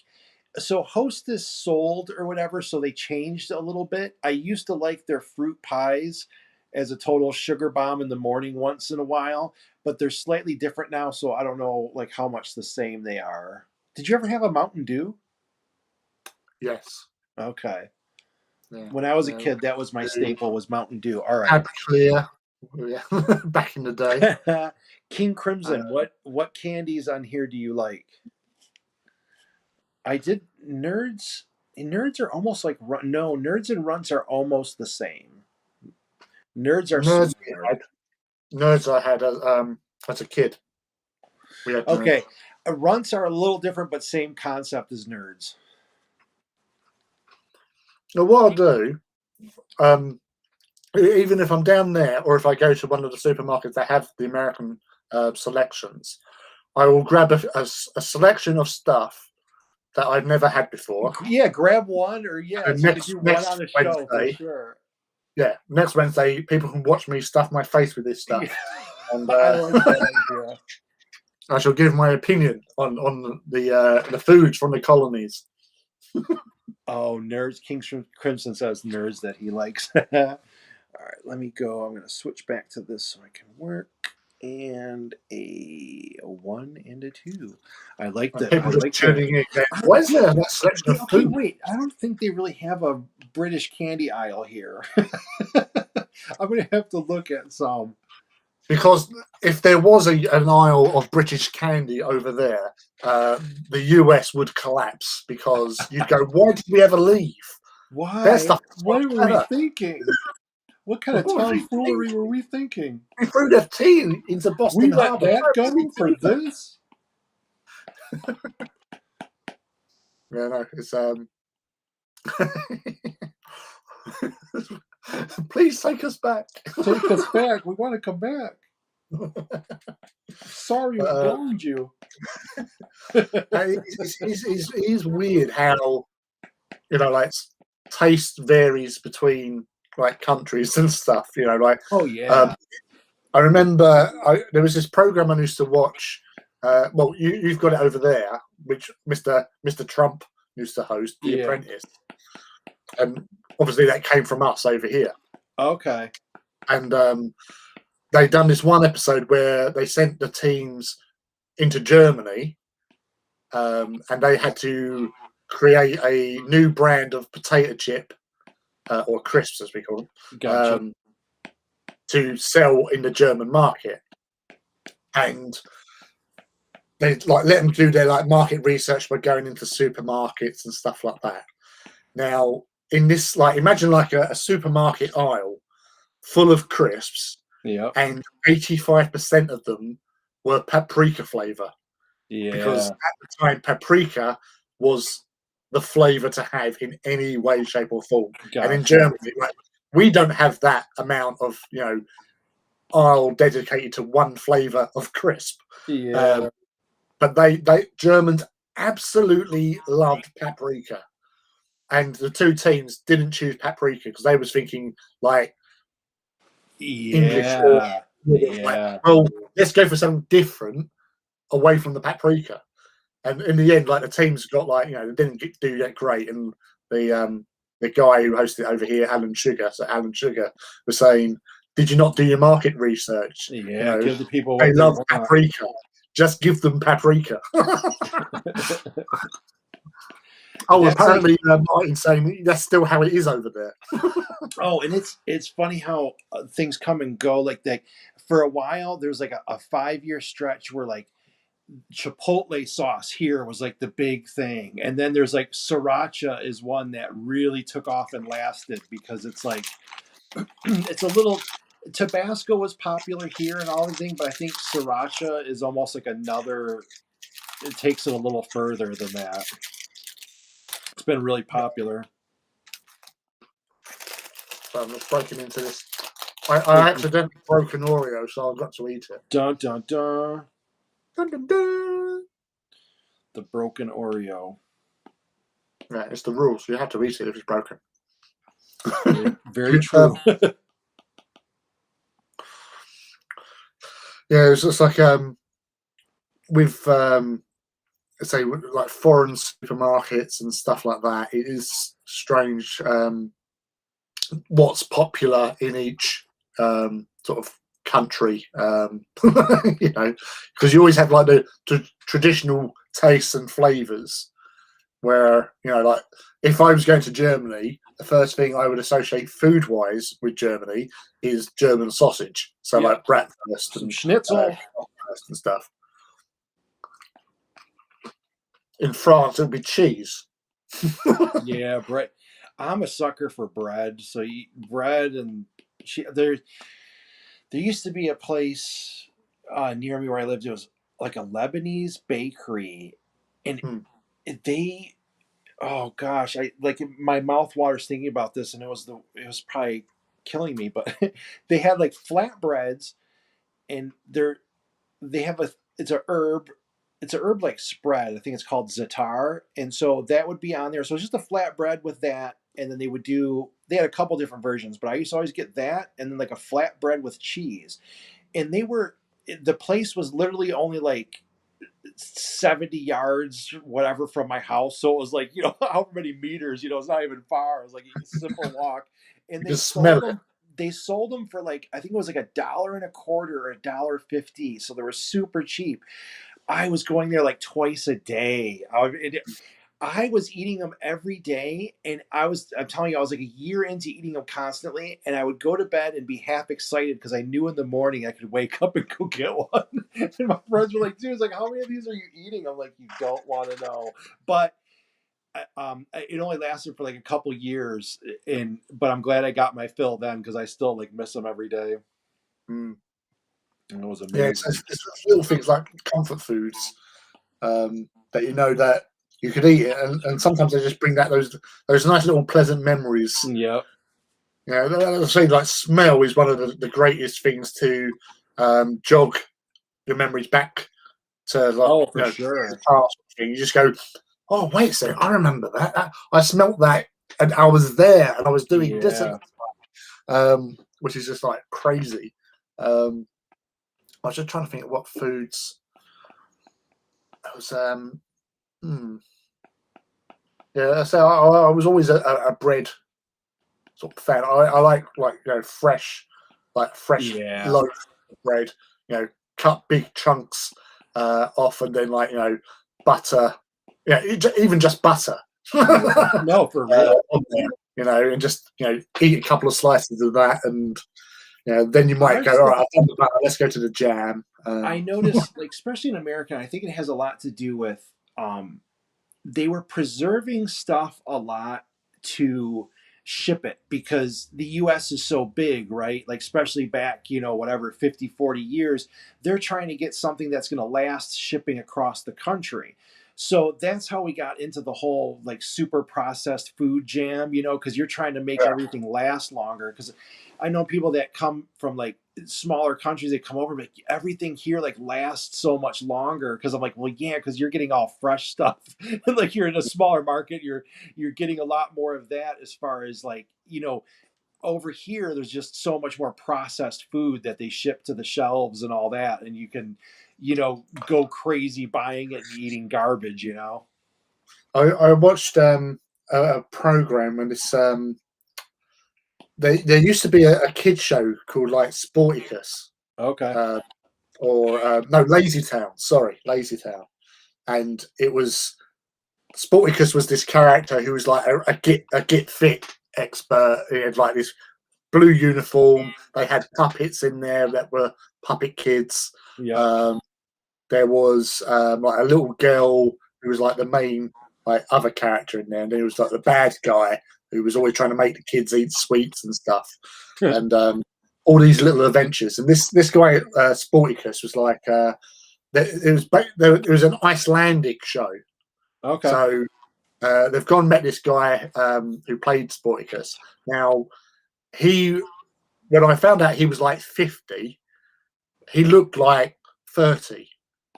so Hostess sold or whatever, so they changed a little bit. I used to like their fruit pies as a total sugar bomb in the morning once in a while, but they're slightly different now, so I don't know like how much the same they are. Did you ever have a Mountain Dew? Yes. Okay. Yeah. When I was a Yeah. kid, that was my staple was Mountain Dew. All right. Clear. Yeah. Back in the day. King Uh, Crimson, what candies on here do you like? I did nerds. Nerds are almost like no, nerds and runts are almost the same. Nerds are nerds. smaller. Nerds I had as a kid. We had nerds. Okay, runts are a little different, but same concept as nerds. Now what I'll do, even if I'm down there, or if I go to one of the supermarkets that have the American selections, I will grab a selection of stuff that I've never had before. Yeah, grab one, or yeah, And so you could do one next on a show for Wednesday, sure. yeah, next Wednesday, people can watch me stuff my face with this stuff, Yeah, and I like that idea. I shall give my opinion on the foods from the colonies. Oh, nerds! King Crimson says nerds that he likes. All right, let me go. I'm going to switch back to this so I can work. And a 1 and a 2. I like And that. I people just like the. tuning in. Why is there that selection of Okay, food? wait. I don't think they really have a British candy aisle here. I'm going to have to look at some. Because if there was an aisle of British candy over there, the US would collapse because you'd go, why did we ever leave? Their Why? stuff is much What were we better. thinking? What kind What of was we tomfoolery were thinking? we thinking? We threw their tea into We Boston let Harbor. that go for this? Yeah, no, it's please take us back. Take us back. We want to come back. Sorry we uh, wronged you. it's weird how like taste varies between like countries and stuff. Like Oh yeah. I remember there was this program I used to watch. Well, you've got it over there, which Mr. Trump used to host, The Yeah. Apprentice, and obviously that came from us over here. Okay. And they done this one episode where they sent the teams into Germany, and they had to create a new brand of potato chip or crisps, as we call them, Gotcha. to sell in the German market. And they let them do their market research by going into supermarkets and stuff like that. Now, in this, imagine a supermarket aisle full of crisps, Yep. and 85% of them were paprika flavor. Yeah. Because at the time, paprika was the flavor to have in any way, shape, or form. Gotcha. And in Germany, we don't have that amount of aisle dedicated to one flavor of crisp. Yeah. But they Germans absolutely loved paprika, and the two teams didn't choose paprika because they was thinking English or Yeah. well, let's go for something different away from the paprika. And in the end, the teams got they didn't do that great, and the guy who hosted it over here, Alan Sugar was saying, "Did you not do your market research? Yeah. Give the people They what they love want. paprika. Just give them paprika." Oh, That's apparently Martin's saying that's still how it is over there. Oh, and it's funny how things come and go. Like for a while, there's like a 5-year stretch where Chipotle sauce here was like the big thing, and then there's sriracha is one that really took off and lasted because it's it's a little. Tabasco was popular here and all the thing, but I think sriracha is almost like another. It takes it a little further than that. It's been really popular. So I'm just breaking into this. I accidentally broke an Oreo, so I've got to eat it. Dun dun dun. Dun, dun, dun. The broken Oreo. Yeah, it's the rules. You have to eat it if it's broken. Very, very true. Yeah, it's just like with say like foreign supermarkets and stuff like that. It is strange what's popular in each sort of country. You know, because you always have like the traditional tastes and flavors. Where like if I was going to Germany, the first thing I would associate food-wise with Germany is German sausage. So Yeah, like bratwurst some and schnitzel. and stuff. In France, it would be cheese. Yeah, bread. I'm a sucker for bread. So you eat bread and there used to be a place near me where I lived. It was like a Lebanese bakery, and Hmm. they oh gosh, I like my mouth waters thinking about this, and it was probably killing me. But they had like flatbreads, and they have it's a herb like spread. I think it's called za'atar, and so that would be on there. So it's just a flatbread with that, and then they had a couple different versions, but I used to always get that, and then like a flatbread with cheese, and the place was literally only like 70 yards whatever from my house, so it was like however many meters, it's not even far. It was like a simple walk, and You can smell it. they sold them for like, I think it was like a dollar and a quarter or a dollar 50, so they were super cheap. I was going there like twice a day. I was eating them every day, and I'm telling you, I was like a year into eating them constantly, and I would go to bed and be half excited because I knew in the morning I could wake up and go get one. And my friends were like, dude, it's like, how many of these are you eating? I'm like, you don't want to know. But it only lasted for like a couple years, but I'm glad I got my fill then because I still like miss them every day. Mm. And it was Yeah, amazing. it's little things like comfort foods that you know that you could eat it, and sometimes they just bring back those nice little pleasant memories. Yep. Yeah, as I say, like smell is one of the greatest things to jog your memories back to like Oh, for the sure. past. You just go, oh wait a second, I remember that. I smelt that, and I was there, and I was doing this, Yeah. which is just like crazy. Um, I was just trying to think of what foods. I was hmm. Yeah, so I was always a bread sort of fan. I like fresh Yeah. loaf of bread. Cut big chunks off, and then butter. Yeah, even just butter. Yeah. No, for real. On there, and just eat a couple of slices of that, and then you might Our go, all right, stuff, I've done the butter. Let's go to the jam. I noticed, like, especially in America, I think it has a lot to do with they were preserving stuff a lot to ship it because the US is so big, right? Like, especially back, whatever, 50, 40 years, they're trying to get something that's going to last shipping across the country. So that's how we got into the whole like super processed food jam, because you're trying to make everything last longer. Because I know people that come from like smaller countries that come over, but everything here like lasts so much longer. Because I'm like, well, yeah, because you're getting all fresh stuff. Like you're in a smaller market, you're getting a lot more of that as far as like over here there's just so much more processed food that they ship to the shelves and all that, and you can go crazy buying it and eating garbage. I watched a program, and it's there used to be a kid show called like Sporticus, Okay. uh, or no, Lazy Town. Sorry, Lazy Town, and it was Sporticus was this character who was like a get fit expert. He had like this blue uniform. They had puppets in there that were puppet kids. Yep. Um, there was like a little girl who was like the main like other character in there, and there was like the bad guy who was always trying to make the kids eat sweets and stuff, and all these little adventures. And this guy Sporticus was like it was an Icelandic show, Okay. so they've gone and met this guy who played Sporticus. Now he when I found out he was like 50, he looked like 30.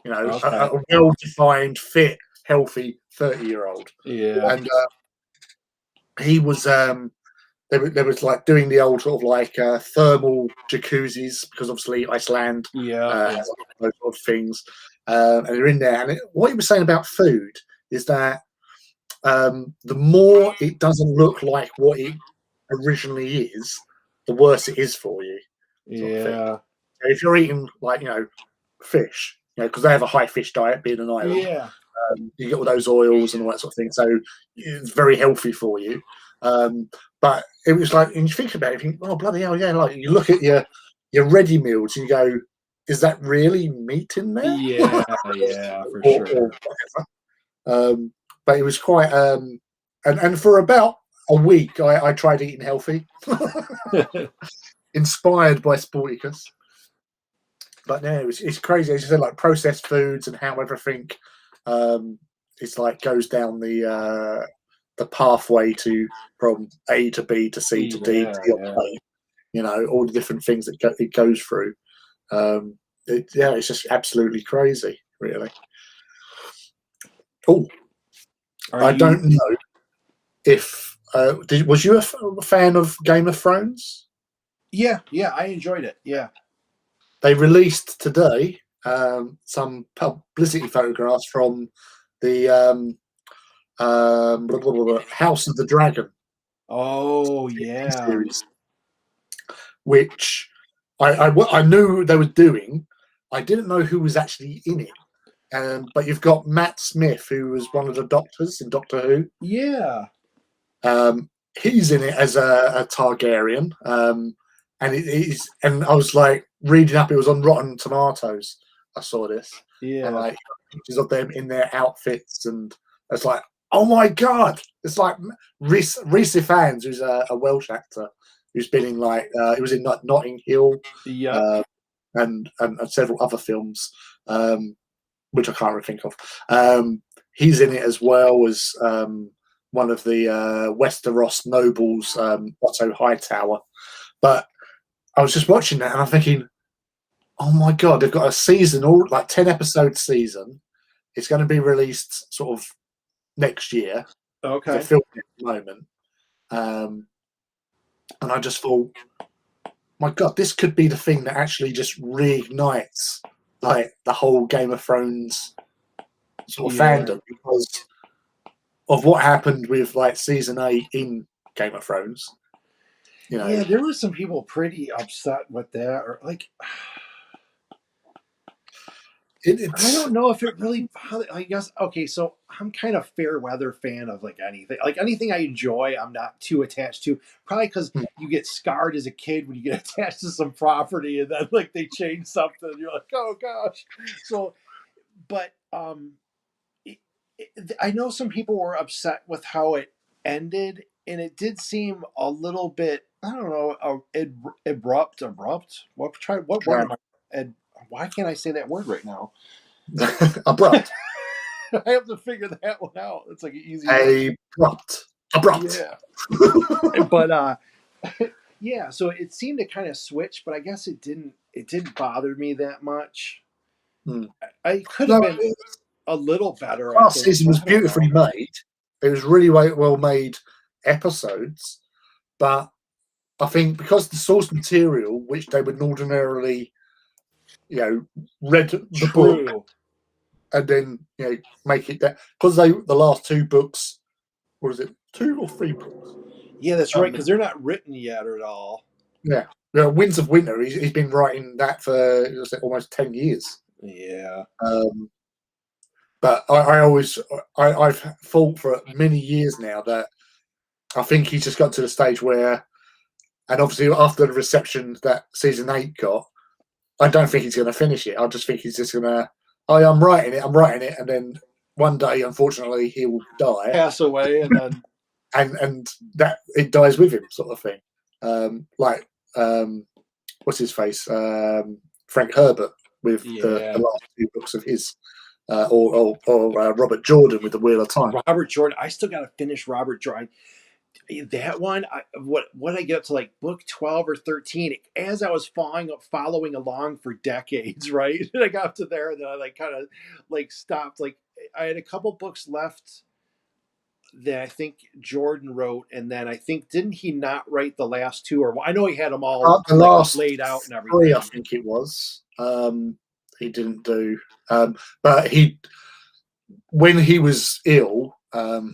Okay. A well-defined, fit, healthy 30-year-old. Yeah. And he was there was like doing the old sort of like thermal jacuzzis because obviously Iceland Yeah, yeah, has those sort of things, and they're in there. And what he was saying about food is that the more it doesn't look like what it originally is, the worse it is for you, sort of thing. yeah, So if you're eating like fish, because they have a high fish diet, being an island, yeah, you get all those oils and all that sort of thing. So it's very healthy for you. Um, but it was like, and you think about it, you think, oh bloody hell, yeah! Like you look at your ready meals, and you go, is that really meat in there, yeah, yeah, for or sure. whatever? But it was quite, and for about a week, I tried eating healthy, inspired by Sporticus. But no, it's crazy. As you said, like processed foods and how everything it's like goes down the pathway to from A to B to C to D to Yeah, your yeah. plate. All the different things that it goes through. Yeah, it's just absolutely crazy, really. Oh, Are I you? don't know if was you a fan of Game of Thrones? Yeah, yeah. I enjoyed it. Yeah. They released today some publicity photographs from the blah, blah, blah, blah, House of the Dragon Oh, yeah, series, which I knew they were doing. I didn't know who was actually in it. But you've got Matt Smith, who was one of the doctors in Doctor Who. yeah, He's in it as a Targaryen, and and I was like reading up. It was on Rotten Tomatoes. I saw this, and yeah, like pictures of them in their outfits, and it's like, oh my god! It's like Reese Fans, who's a Welsh actor, who's been in like he was in like Notting Hill, yep, uh, and several other films, which I can't really think of. He's in it as well as one of the Westeros nobles, Otto Hightower. But I was just watching that and I'm thinking, oh my god, they've got a season, all like 10 episode season. It's going to be released sort of next year. They're okay. filming it at the moment, and I just thought, my god, this could be the thing that actually just reignites like the whole Game of Thrones sort of Yeah, fandom because of what happened with like season 8 in Game of Thrones. You know, yeah. There were some people pretty upset with that, or like, I it's don't know if it really bothered. I guess okay. So I'm kind of fair weather fan of like anything I enjoy. I'm not too attached to. Probably because you get scarred as a kid when you get attached to some property, and then like they change something, and you're like, oh gosh. So, but it, I know some people were upset with how it ended, and it did seem a little bit. I don't know, abrupt. What word uh, am I? Why can't I say that word right now? abrupt, I have to figure that one out. It's like an easy word. abrupt, abrupt. Yeah. But yeah, so it seemed to kind of switch, but I guess it didn't bother me that much. Hmm. I could have No, been the a little better, I last think, season but was I don't beautifully know. made. It was really well made episodes, but I think because the source material, which they would ordinarily, you know, read the book True. and then make it that because the last two books, what is it, 2 or 3 books? Yeah, that's right, Um, because they're not written yet at all. yeah, Winds of Winter. He's been writing that for almost 10 years. Yeah. Um, but I always I've thought for many years now that I think he's just got to the stage where, and obviously after the reception that season 8 got, I don't think he's going to finish it. I just think he's just going to, oh, yeah, I'm writing it, and then one day, unfortunately, he will die, Pass away and then and that it dies with him, sort of thing. Like what's his face, Frank Herbert with the yeah. last 2 books of his, or Robert Jordan with the Wheel of Time. Robert Jordan. I still gotta finish Robert Jordan. That one, what I get up to like book 12 or 13 as I was following along for decades, right? And I got up to there and then I like kind of like stopped. Like I had a couple books left that I think Jordan wrote, and then I think didn't he not write the last two? Or I know he had them all The like last laid out and three, I everything. think it was. He didn't do, but he when he was ill,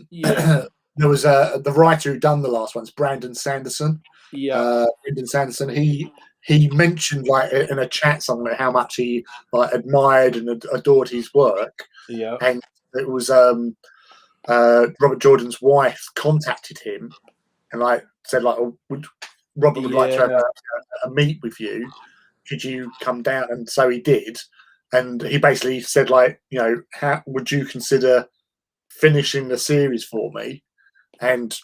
Yeah, there was the writer who done the last ones, Brandon Sanderson. yep, Brandon Sanderson. He mentioned like in a chat something like how much he like admired and adored his work, yep, and it was Robert Jordan's wife contacted him and like said like, oh, Robert would like to have yeah. a meet with you. Could you come down? And so he did. And he basically said like, how would you consider finishing the series for me? And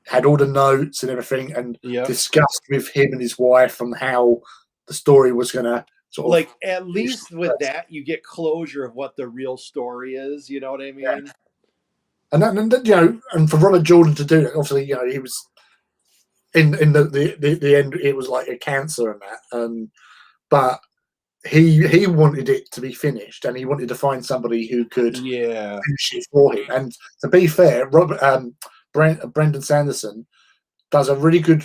had all the notes and everything, and Yep. discussed with him and his wife on how the story was going to sort of Like at finish. least with that, you get closure of what the real story is. You know what I Yeah. mean? And for Robert Jordan to do that, obviously, he was in the end. It was like a cancer and that, but he wanted it to be finished, and he wanted to find somebody who could Yeah. finish it for him. And to be fair, Brendan Sanderson does a really good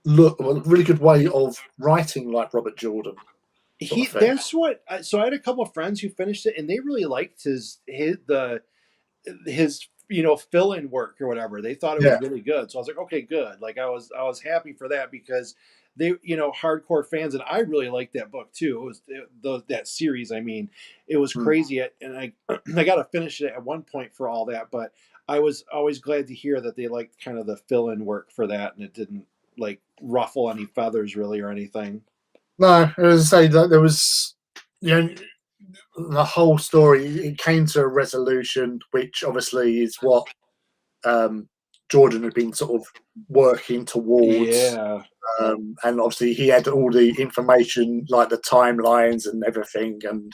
really good way of writing like Robert Jordan sort He of thing. that's what. So I had a couple of friends who finished it, and they really liked his fill-in work or whatever. They thought it was Yeah. really good. So I was like, okay, good. Like I was happy for that because they hardcore fans, and I really liked that book too. It was that series. I mean, it was Mm. crazy, and I I got to finish it at one point for all that. But I was always glad to hear that they liked kind of the fill-in work for that, and it didn't like ruffle any feathers really or anything. No, as I say, that there was you know the whole story. It came to a resolution, which obviously is what um, Jordan had been sort of working towards. Yeah, And obviously, he had all the information, like the timelines and everything, and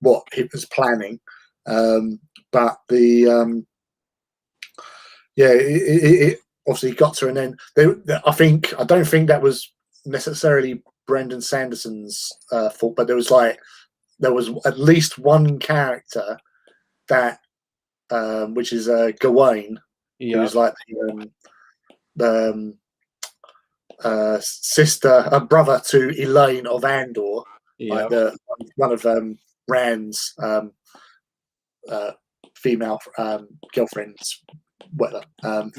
what he was planning. But it obviously got to an end. I don't think that was necessarily Brendan Sanderson's fault, but there was at least one character that which is Gawain, yeah, who's like the sister, a brother to Elaine of Andor, like yeah. the one of Rand's uh, female girlfriends, whatever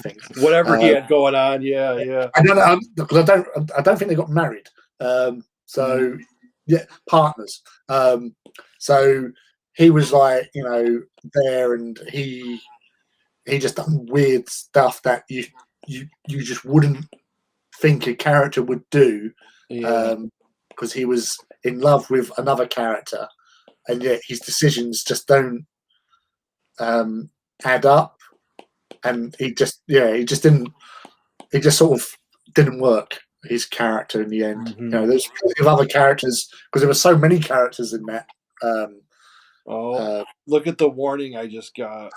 things. Whatever he Uh, had going on. Yeah, yeah. I don't know because I don't think they got married. Mm, So yeah, partners. So he was like there, and he just done weird stuff that you just wouldn't think a character would do, yeah. because he was in love with another character, and yet his decisions just don't add up, and he just didn't it just sort of didn't work, his character in the end. Hmm. There's plenty of other characters because there were so many characters in that. Um, Oh, uh, look at the warning I just got.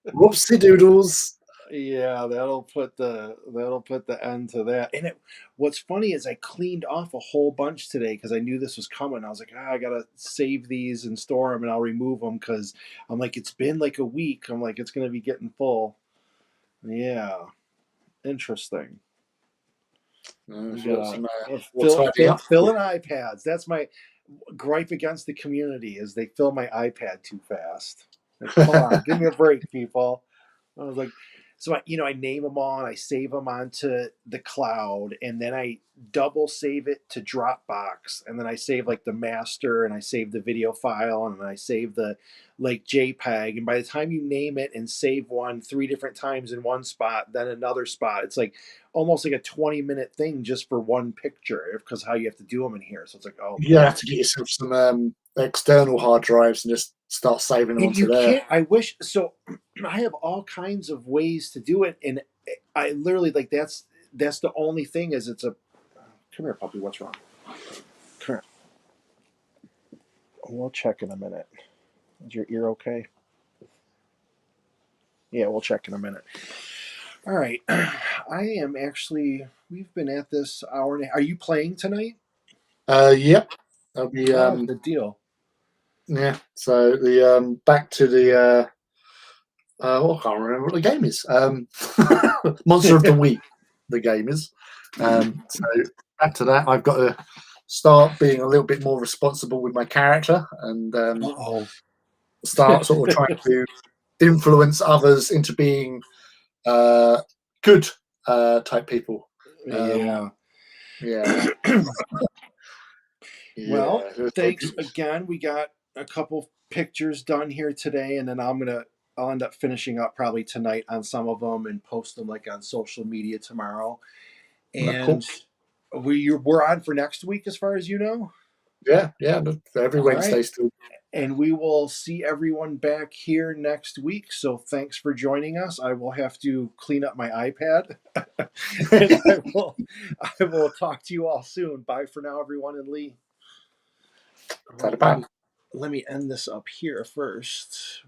whoopsie doodles. Yeah, that'll put the end to that. And what's funny is I cleaned off a whole bunch today because I knew this was coming. I was like, I gotta save these and store them, and I'll remove them because I'm like, it's been like a week. I'm like, it's gonna be getting full. Yeah, interesting. We If you got got some more fill tidy fill up. filling iPads. That's my gripe against the community is they fill my iPad too fast. Like, come on, give me a break, people. I was like, so I name them all and I save them onto the cloud, and then I double save it to Dropbox, and then I save like the master, and I save the video file, and then I save the like JPEG. And by the time you name it and save one three different times in one spot, then another spot, it's like almost like a 20-minute thing just for one picture because how you have to do them in here. So it's like, oh You boy. have to get yourself some external hard drives and just start saving them And onto you there. can't. I wish so. I have all kinds of ways to do it, and I literally like that's the only thing is it's a. Come here, puppy. What's wrong? Come here. We'll check in a minute. Is your ear okay? Yeah, we'll check in a minute. All right. I am actually. We've been at this hour and a. Are you playing tonight? Yep, that'll be Oh, good deal. Yeah. So the back to the I can't remember what the game is. Monster of the Week. The game is. So back to that, I've got to start being a little bit more responsible with my character and Oh. start sort of trying to influence others into being good type people. Um, Yeah. yeah, Well, yeah. thanks again. We got a couple pictures done here today, and then I'll end up finishing up probably tonight on some of them and post them like on social media tomorrow. Cool. And we're on for next week, as far as you know. Yeah, yeah. Every All right. Wednesday still. And we will see everyone back here next week. So thanks for joining us. I will have to clean up my iPad. And I will talk to you all soon. Bye for now, everyone, and Lee. Had Well, about. let me end this up here first.